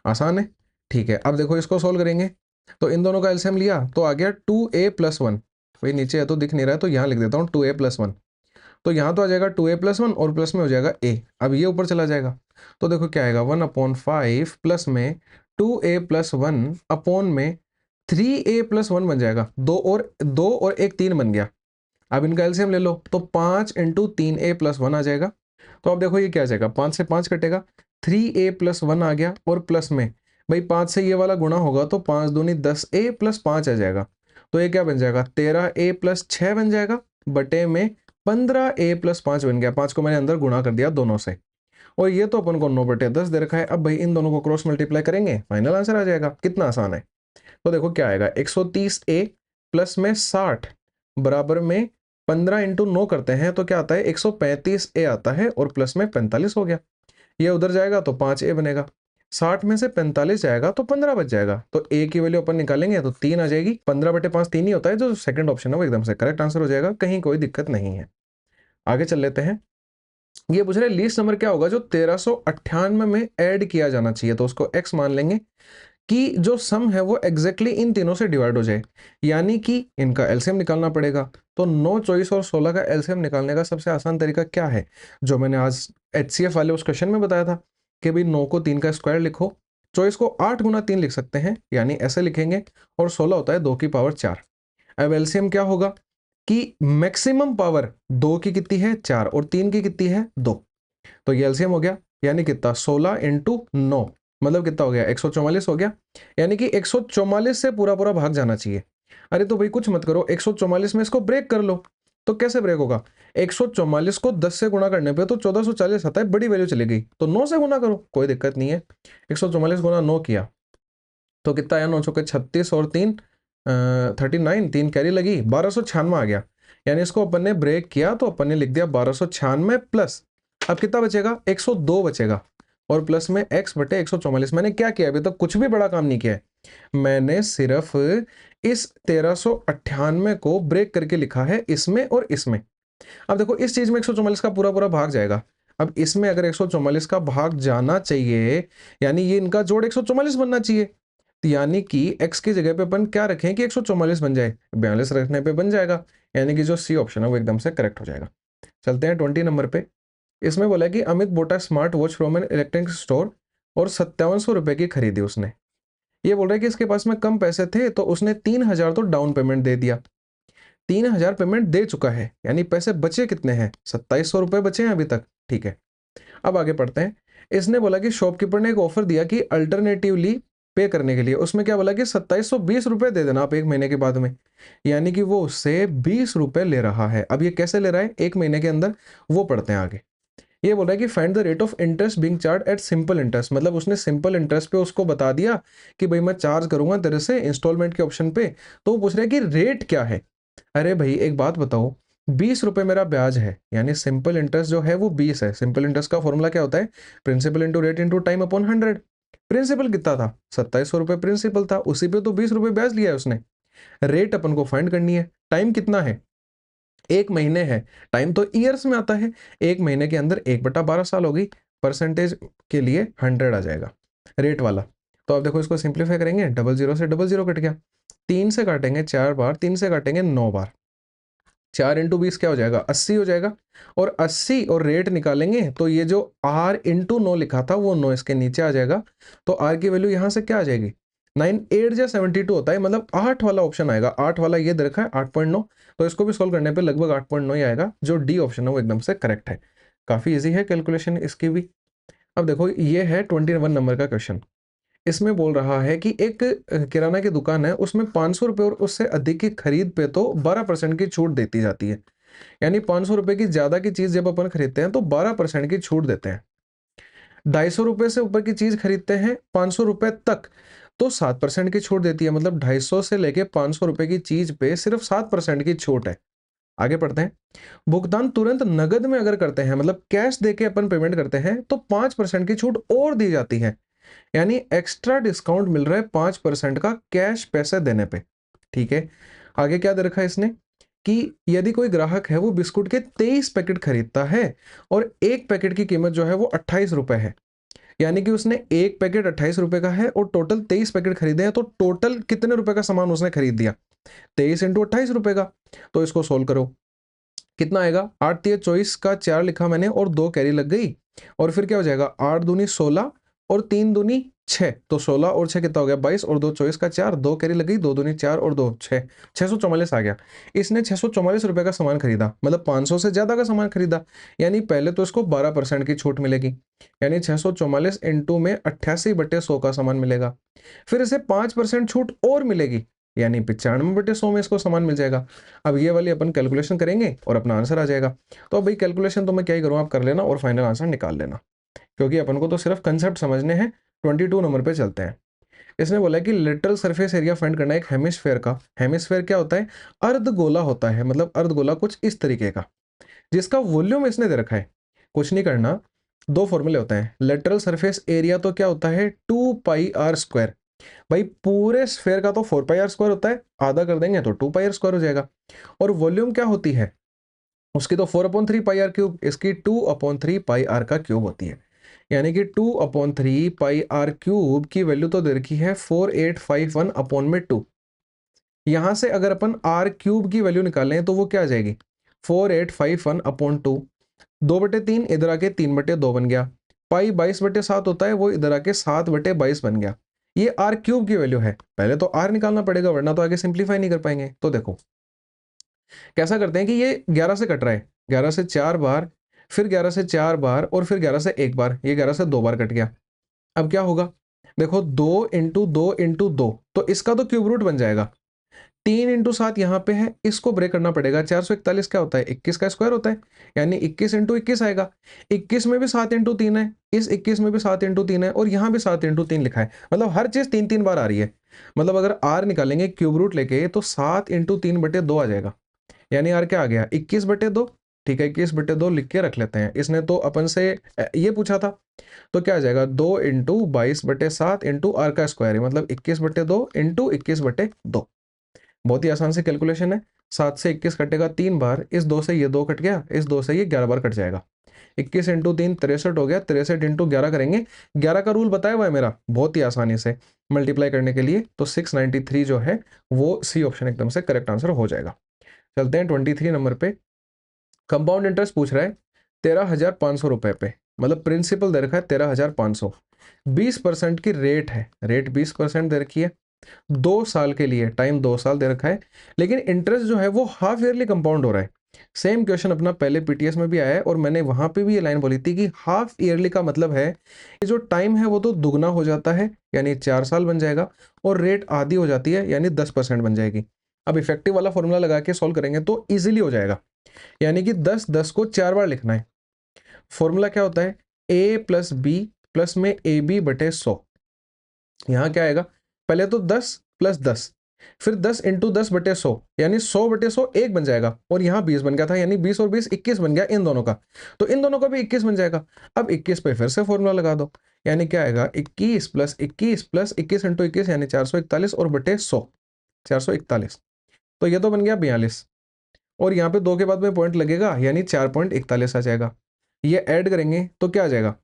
आसान है। ठीक है, अब देखो इसको सोल्व करेंगे तो इन दोनों का एलसीएम लिया तो आ गया 2a + 1। भाई नीचे है तो दिख नहीं रहा है, तो यहाँ लिख देता हूँ 2a + 1, तो यहाँ तो आ जाएगा 2a + 1 और प्लस में हो जाएगा a। अब ये ऊपर चला जाएगा तो देखो क्या आएगा, 1/5 प्लस में 2a + 1 अपॉन में 3a + 1 बन जाएगा, 2 और 1 3 बन गया। अब इनका एलसीएम ले लो तो 5 × 3a + 1 आ जाएगा। तो अब देखो ये क्या आ जाएगा, 5 से 5 कटेगा, 3a + 1 आ गया, और प्लस में भाई 5 से ये वाला गुणा होगा तो 5 दूनी 10a + 5 आ जाएगा, तो ये क्या बन जाएगा 13a + 6 बन जाएगा, बटे में 15a + 5 बन गया। 5 को मैंने अंदर गुणा कर दिया दोनों से, और ये तो अपन को 9/10 दे रखा है। अब भाई इन दोनों को क्रॉस मल्टीप्लाई करेंगे, फाइनल आंसर आ जाएगा। कितना आसान है। तो देखो क्या आएगा, 130a प्लस में 60 बराबर में 15 × 9 करते हैं तो क्या आता है 135a आता है, और प्लस में 45 हो गया। ये उधर जाएगा तो 5a बनेगा, 60 में से 45 जाएगा तो 15 बच जाएगा, तो a की वैल्यू अपन निकालेंगे तो 3 आ जाएगी। 15/5 3 ही होता है, जो सेकंड ऑप्शन है वो एकदम से करेक्ट आंसर हो जाएगा, कहीं कोई दिक्कत नहीं है। आगे चल लेते हैं। ये पूछ रहे लीस्ट नंबर क्या होगा जो 1398 में ऐड किया जाना चाहिए, तो उसको x मान लेंगे कि जो सम है वो एग्जैक्टली इन तीनों से डिवाइड हो जाए, यानी कि इनका एलसीएम निकालना पड़ेगा। तो 9, 24 और 16 का एलसीएम निकालने का सबसे आसान तरीका क्या है, जो मैंने आज एचसीएफ वाले उस क्वेश्चन में बताया था कि भाई 9 को 3 का स्क्वायर लिखो, 24 को 8 × 3 लिख सकते हैं, यानी ऐसे लिखेंगे, और 16 होता है 2 की पावर 4। अब एलसीएम क्या होगा कि मैक्सिमम पावर 2 की कितनी है 4, और 3 की कितनी है 2, तो ये एलसीएम हो गया, यानी कितना 16 × 9 मतलब कितना हो गया 144 हो गया, यानी कि 144 से पूरा पूरा भाग जाना चाहिए। अरे तो भाई कुछ मत करो, 144 में इसको ब्रेक कर लो, तो कैसे ब्रेक होगा, 144 को 10 से गुणा करने पे तो 1440 आता है, बड़ी वैल्यू चली गई, तो 9 से गुणा करो, कोई दिक्कत नहीं है। 144 × 9 किया तो कितना आया, 9 चौके 36 और 3 39, 3 कैरी लगी, 1296 आ गया, यानी इसको अपन ने ब्रेक किया तो अपन ने लिख दिया 1296 प्लस, अब कितना बचेगा 102 बचेगा, और प्लस में x बटे 144। मैंने क्या किया, अभी तक कुछ भी बड़ा काम नहीं किया है, मैंने सिर्फ इस 1398 को ब्रेक करके लिखा है इसमें और इसमें। अब देखो इस चीज में 144 का पूरा पूरा भाग जाएगा, अब इसमें अगर 144 का भाग जाना चाहिए, यानी ये इनका जोड़ 144 बनना चाहिए, तो यानी कि x की जगह पे अपन क्या रखें कि 144 बन जाए, 42 रखने पे बन जाएगा, यानी कि जो सी ऑप्शन है वो एकदम से करेक्ट हो जाएगा। चलते हैं 20 नंबर पे। इसमें बोला कि अमित बोटा smart watch from an electronic store और 5700 रुपए की खरीदी उसने। ये बोल रहा है कि इसके पास में कम पैसे थे तो उसने 3,000 तो डाउन पेमेंट दे दिया, 3,000 पेमेंट दे चुका है, यानी पैसे बचे कितने हैं, 2700 रुपये बचे हैं अभी तक। ठीक है, अब आगे पढ़ते हैं। इसने बोला कि शॉपकीपर ने एक ऑफर दिया कि अल्टरनेटिवली पे करने के लिए, उसमें क्या बोला कि 2720 रुपये दे देना आप 1 महीने के बाद में, यानी कि वो उससे 20 रुपये ले रहा है। अब ये कैसे ले रहा है 1 महीने के अंदर, वो पढ़ते हैं आगे। ये बोल रहा है कि find the rate of interest being charge at simple interest, मतलब उसने सिंपल इंटरेस्ट पे उसको बता दिया कि भाई मैं चार्ज करूंगा तेरे से इंस्टॉलमेंट के ऑप्शन पे, तो वो पूछ रहा है कि रेट क्या है। अरे भाई एक बात बताओ, 20 रुपये मेरा ब्याज है, यानी सिंपल इंटरेस्ट जो है वो 20 है। सिंपल इंटरेस्ट का फॉर्मूला क्या होता है, principal into rate into time upon 100। Principal कितना था, 2700 रुपये प्रिंसिपल था, उसी पे तो 20 रुपये ब्याज लिया है उसने। रेट अपन को फाइंड करनी है, टाइम कितना है, 1 महीने है, टाइम तो ईयर्स में आता है, 1 महीने के अंदर 1/12 साल होगी, परसेंटेज के लिए 100 आ जाएगा रेट वाला। तो अब देखो इसको सिंप्लीफाई करेंगे, 00 से 00 कट गया, 3 से काटेंगे 4 बार, 3 से काटेंगे 9 बार, 4 इंटू 20 क्या हो जाएगा, 80 हो जाएगा। और 80 और रेट निकालेंगे तो ये जो R इंटू 9 लिखा था वो 9 इसके नीचे आ जाएगा, तो R की वैल्यू यहाँ से क्या आ जाएगी, 9 8 या 72 होता है, मतलब 8 वाला ऑप्शन आएगा, 8 वाला ये दे रखा है 8.9, तो इसको भी सोल्व करने पे लगभग 8.9 ही आएगा, जो डी ऑप्शन है वो एकदम से करेक्ट है। काफी इजी है कैलकुलेशन इसकी भी। अब देखो ये है 21 नंबर का क्वेश्चन। इसमें बोल रहा है कि एक किराना की दुकान है, उसमें 500 रुपये और उससे अधिक की खरीद पे तो 12% की छूट देती जाती है, यानी 500 रुपये की ज्यादा की चीज जब अपन खरीदते हैं तो 12% की छूट देते हैं। 250 रुपये से ऊपर की चीज खरीदते हैं 500 रुपये तक तो 7% की छूट देती है, मतलब 250 से लेके 500 रुपये की चीज पे सिर्फ 7% की छूट है। आगे पढ़ते हैं। भुगतान तुरंत नगद में अगर करते हैं, मतलब कैश देके अपन पेमेंट करते हैं, तो 5% की छूट और दी जाती है, यानी एक्स्ट्रा डिस्काउंट मिल रहा है 5% का कैश पैसे देने पे। ठीक है, आगे क्या दे रखा है इसने कि यदि कोई ग्राहक है वो बिस्कुट के 23 पैकेट खरीदता है और एक पैकेट की कीमत जो है वो 28 रुपए है, यानी कि उसने एक पैकेट 28 रुपए का है और टोटल 23 पैकेट खरीदे हैं, तो टोटल कितने रुपए का सामान उसने खरीद दिया, 23 इंटू 28 रुपए का। तो इसको सोल्व करो, कितना आएगा, 8 3 24 का 4 लिखा मैंने और 2 कैरी लग गई, और फिर क्या हो जाएगा 8 दूनी 16 और 3 दूनी 6, तो 16 और 6 कितना हो गया 22, और 2 24 का 4, 2 कैरी लग गई, 2 दूनी 4 और 2 6, 644 आ गया। इसने 644 रुपए का सामान खरीदा, मतलब 500 से ज्यादा का सामान खरीदा, यानी पहले तो इसको 12% की छूट मिलेगी, यानी 644 इंटू में 88/100 का सामान मिलेगा। फिर इसे 5% छूट और मिलेगी, यानी 95/100 में इसको सामान मिल जाएगा। अब ये वाली अपन कैलकुलेशन करेंगे और अपना आंसर आ जाएगा। तो अब भाई कैलकुलेशन तो मैं क्या ही करूँ, आप कर लेना और फाइनल आंसर निकाल लेना, क्योंकि अपन को तो सिर्फ कंसेप्ट समझने हैं। 22 नंबर पे चलते हैं। इसने बोला कि लिटरल सरफेस एरिया फाइंड करना है एक हेमिस्फेयर का। हेमिस्फेयर क्या होता है, अर्धगोला होता है, मतलब अर्धगोला कुछ इस तरीके का, जिसका वॉल्यूम इसने दे रखा है। कुछ नहीं करना, दो फॉर्मूले होते हैं। लेटरल सरफेस एरिया तो क्या होता है 2πr², भाई पूरे स्फेयर का तो 4πr² होता है, आधा कर देंगे तो 2πr² हो जाएगा। और वॉल्यूम क्या होती है उसकी, तो 4/3πr³, इसकी 2/3πr का क्यूब होती है, यानी कि 2/3πr³ की वैल्यू तो दे रखी है 4851/2। यहां से अगर अपन r³ की वैल्यू निकालें तो वो क्या आ जाएगी 4851/2, 2/3 इधर आके 3/2 बन गया, पाई 22/7 होता है, वो इधर आके 7/22 बन गया। ये r³ की वैल्यू है, पहले तो r निकालना पड़ेगा वरना तो आगे सिंप्लीफाई नहीं कर पाएंगे। तो देखो कैसा करते हैं कि ये 11 से कट रहा है, 11 से 4 बार, फिर 11 से 4 बार, और फिर 11 से 1 बार, ये 11 से 2 बार कट गया। अब क्या होगा, देखो 2 इंटू 2 इंटू 2, तो इसका तो क्यूब रूट बन जाएगा। 3 इंटू 7 यहाँ पे है, इसको ब्रेक करना पड़ेगा। 441 क्या होता है 21 का स्क्वायर होता है, यानी 21 इंटू 21 आएगा। 21 में भी 7 इंटू 3 है, इस 21 में भी 7 इंटू 3 है, और यहाँ भी 7 इंटू 3 लिखा है, मतलब हर चीज 3 3 बार आ रही है। मतलब अगर आर निकालेंगे क्यूब रूट लेके तो 7 इंटू 3/2 आ जाएगा, यानी यार क्या आ गया 21/2। ठीक है, 21/2 लिख के रख लेते हैं, इसने तो अपन से ये पूछा था, तो क्या आ जाएगा 2 इंटू 22/7 इंटू आर का स्क्वायर, मतलब 21/2 इंटू 21/2। बहुत ही आसान से कैलकुलेशन है। 7 से 21 कटेगा 3 बार, इस 2 से ये 2 कट गया, इस 2 से ये 11 बार कट जाएगा। 21 इंटू 3 63 हो गया, 63 इंटू 11 करेंगे, 11 का रूल बताया हुआ है मेरा बहुत ही आसानी से मल्टीप्लाई करने के लिए, तो 693 जो है वो सी ऑप्शन एकदम से करेक्ट आंसर हो जाएगा। चलते हैं 23 नंबर पे। कंपाउंड इंटरेस्ट पूछ रहा है 13,500 रुपए पे, मतलब प्रिंसिपल दे रखा है 13,500, 20% की रेट है, रेट 20% दे रखी है, 2 साल के लिए, टाइम 2 साल दे रखा है, लेकिन इंटरेस्ट जो है वो हाफ ईयरली कंपाउंड हो रहा है। सेम क्वेश्चन अपना पहले पीटीएस में भी आया है और मैंने वहां पे भी ये लाइन बोली थी कि हाफ ईयरली का मतलब है कि जो टाइम है वो तो दुगना हो जाता है, यानी 4 साल बन जाएगा, और रेट आधी हो जाती है, यानी 10% बन जाएगी। अब इफेक्टिव वाला फॉर्मूला लगा के सॉल्व करेंगे तो इजीली हो जाएगा, यानी कि 10 को 4 बार लिखना है। फॉर्मूला क्या होता है, a प्लस बी प्लस में ए बी बटे 100। यहाँ क्या आएगा, पहले तो 10 प्लस 10, फिर 10 इंटू 10 बटे 100, यानी 100 बटे 100 1 बन जाएगा, और यहाँ 20 बन गया था, यानी 20 और 20 21 बन गया इन दोनों का, तो इन दोनों का भी 21 बन जाएगा। अब 21 पे फिर से फॉर्मूला लगा दो, यानी क्या आएगा, 21 प्लस 21 प्लस 21 इंटू 21 यानी 441 और बटे 100 441, तो ये तो बन गया 42, और यहाँ पे 2 के बाद में पॉइंट लगेगा, यानी 4.41 आ जाएगा। ये ऐड करेंगे तो क्या आ जाएगा,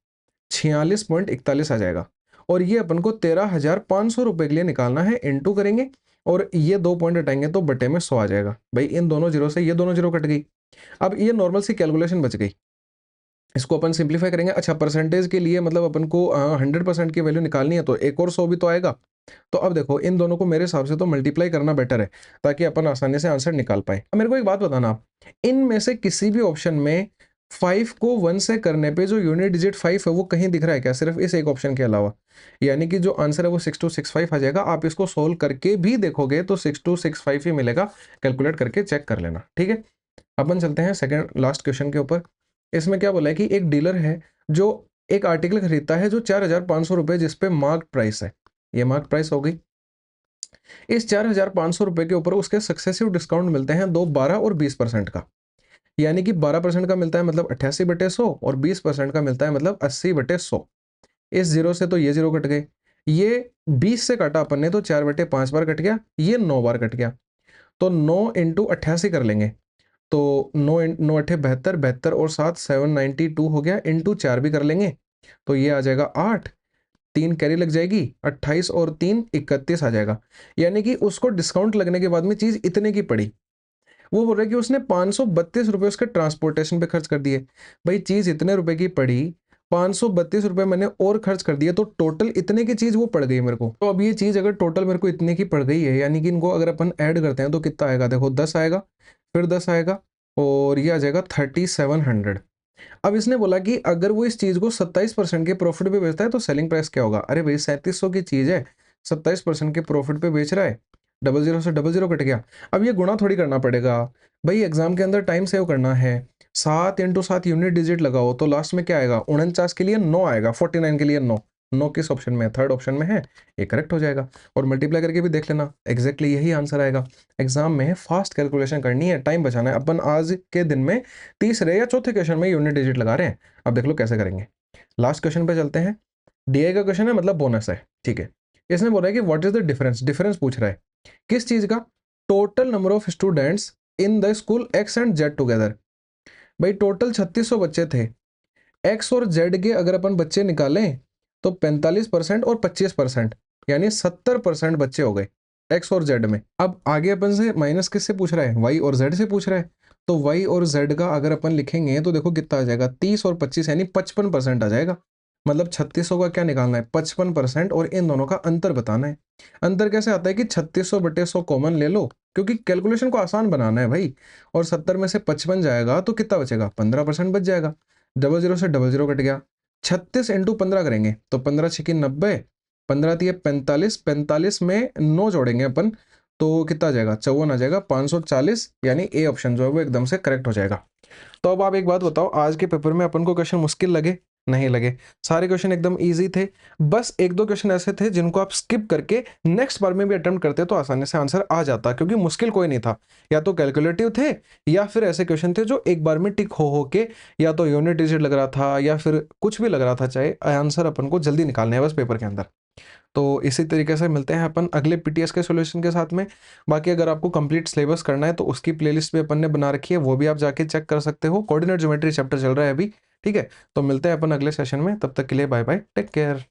46.41 आ जाएगा, और ये अपन को 13,500 रुपए के लिए निकालना है। इनटू करेंगे और ये 2 पॉइंट हटाएंगे तो बटे में 100 आ जाएगा। भाई इन दोनों जीरो से ये दोनों जीरो कट गई, अब ये नॉर्मल सी कैलकुलेशन बच गई। इसको अपन सिंप्लीफाई करेंगे, अच्छा परसेंटेज के लिए मतलब अपन को 100% की वैल्यू निकालनी है तो एक और 100 भी तो आएगा। तो अब देखो इन दोनों को मेरे हिसाब से तो मल्टीप्लाई करना बेटर है, ताकि अपन आसानी से आंसर निकाल पाए। अब मेरे को एक बात बताना आप, इनमें से किसी भी ऑप्शन में 5 को 1 से करने पे जो यूनिट डिजिट 5 है वो कहीं दिख रहा है क्या, सिर्फ इस एक ऑप्शन के अलावा? यानी कि जो आंसर है वो 6265 आ जाएगा। आप इसको सोल्व करके भी देखोगे तो 6265 ही मिलेगा, कैलकुलेट करके चेक कर लेना, ठीक है। अपन चलते हैं सेकंड लास्ट क्वेश्चन के ऊपर। इसमें क्या बोला है कि एक डीलर है जो एक आर्टिकल खरीदता है जो 4,500 रुपए जिसपे मार्क प्राइस है, ये मार्क प्राइस हो गई। इस 4,500 रुपए के ऊपर उसके सक्सेसिव डिस्काउंट मिलते हैं 12 और 20% का, यानी कि 12% का मिलता है मतलब 88/100 और 20% का मिलता है मतलब 80/100। इस जीरो से तो ये जीरो कट गए, ये 20 से काटा अपन ने तो 4/5 बार कट गया, ये 9 बार कट गया, तो 9 इंटू 88 कर लेंगे, तो 9 अट्ठे 72, 72 और 7 792 हो गया, इंटू 4 भी कर लेंगे तो ये आ जाएगा 8, 3 कैरी लग जाएगी, 28 और 3 31 आ जाएगा। यानी कि उसको डिस्काउंट लगने के बाद में चीज इतने की पड़ी, वो बोल रहा है कि उसने 532 रुपए उसके ट्रांसपोर्टेशन पे खर्च कर दिए। भाई चीज इतने रुपए की पड़ी, 532 रुपए मैंने और खर्च कर दिए, तो टोटल इतने की चीज वो पड़ गई मेरे को। तो अब ये चीज अगर टोटल मेरे को इतने की पड़ गई है, यानी कि इनको अगर अपन ऐड करते हैं तो कितना आएगा, देखो 10 आएगा, फिर 10 आएगा, और ये आ जाएगा 3700। अब इसने बोला कि अगर वो इस चीज को 27% के प्रॉफिट पे बेचता है तो सेलिंग प्राइस क्या होगा। अरे भाई 3700 की चीज है, 27% के प्रॉफिट पे बेच रहा है, डबल जीरो से डबल जीरो कट गया। अब ये गुणा थोड़ी करना पड़ेगा भाई, एग्जाम के अंदर टाइम सेव करना है। 7 इंटू 7 यूनिट डिजिट लगाओ तो लास्ट में क्या आएगा, 49 के लिए 9 आएगा, 49 के लिए 9, 9 किस ऑप्शन में है, थर्ड ऑप्शन में है, ये करेक्ट हो जाएगा। और मल्टीप्लाई करके भी देख लेना, एग्जैक्टली यही आंसर आएगा। एग्जाम में फास्ट कैलकुलेशन करनी है, टाइम बचाना है। अपन आज के दिन में तीसरे या चौथे क्वेश्चन में यूनिट डिजिट लगा रहे हैं, अब देख लो कैसे करेंगे। लास्ट क्वेश्चन पे चलते हैं, डीए का क्वेश्चन है मतलब बोनस है, ठीक है। इसने बोला है कि what is the difference, difference पूछ रहा है किस चीज का, total number of students in the school x and Z together. भाई टोटल 3600 बच्चे थे, एक्स और जेड के अगर अपन बच्चे निकालें तो 45% और 25%, यानी 70% बच्चे हो गए एक्स और जेड में। अब आगे अपन से माइनस किससे पूछ रहा है, वाई और जेड से पूछ रहा है, तो वाई और जेड का अगर अपन लिखेंगे तो देखो कितना आ जाएगा, 30 और 25 यानी 55% आ जाएगा। मतलब 3600 का क्या निकालना है, 55%, और इन दोनों का अंतर बताना है। अंतर कैसे आता है कि 3600/100 कॉमन ले लो, क्योंकि कैलकुलेशन को आसान बनाना है भाई, और 70 में से 55 जाएगा तो कितना बचेगा, 15% बच जाएगा। डबल जीरो से डबल जीरो कट गया, 36 इंटू 15 करेंगे तो 15 छिकी 90, 15 दिए 45, 45 में 9 जोड़ेंगे अपन तो कितना आ जाएगा, 54 आ जाएगा, 540, यानी ए ऑप्शन जो है वो एकदम से करेक्ट हो जाएगा। तो अब आप एक बात बताओ, आज के पेपर में अपन को क्वेश्चन मुश्किल लगे, नहीं लगे? सारे क्वेश्चन एकदम इजी थे, बस एक दो क्वेश्चन ऐसे थे जिनको आप स्किप करके नेक्स्ट बार में भी अटेम्प्ट करते तो आसानी से आंसर आ जाता, क्योंकि मुश्किल कोई नहीं था। या तो कैलकुलेटिव थे या फिर ऐसे क्वेश्चन थे जो एक बार में टिक हो के, या तो यूनिट डिजिट लग रहा था या फिर कुछ भी लग रहा था, चाहे आंसर अपन को जल्दी निकालने हैं बस पेपर के अंदर। तो इसी तरीके से मिलते हैं अपन अगले पीटीएस के सॉल्यूशन के साथ में। बाकी अगर आपको कंप्लीट सिलेबस करना है तो उसकी प्लेलिस्ट भी अपन ने बना रखी है, वो भी आप जाके चेक कर सकते हो। कोऑर्डिनेट ज्योमेट्री चैप्टर चल रहा है अभी, ठीक है। तो मिलते हैं अपन अगले सेशन में, तब तक के लिए बाय बाय, टेक केयर।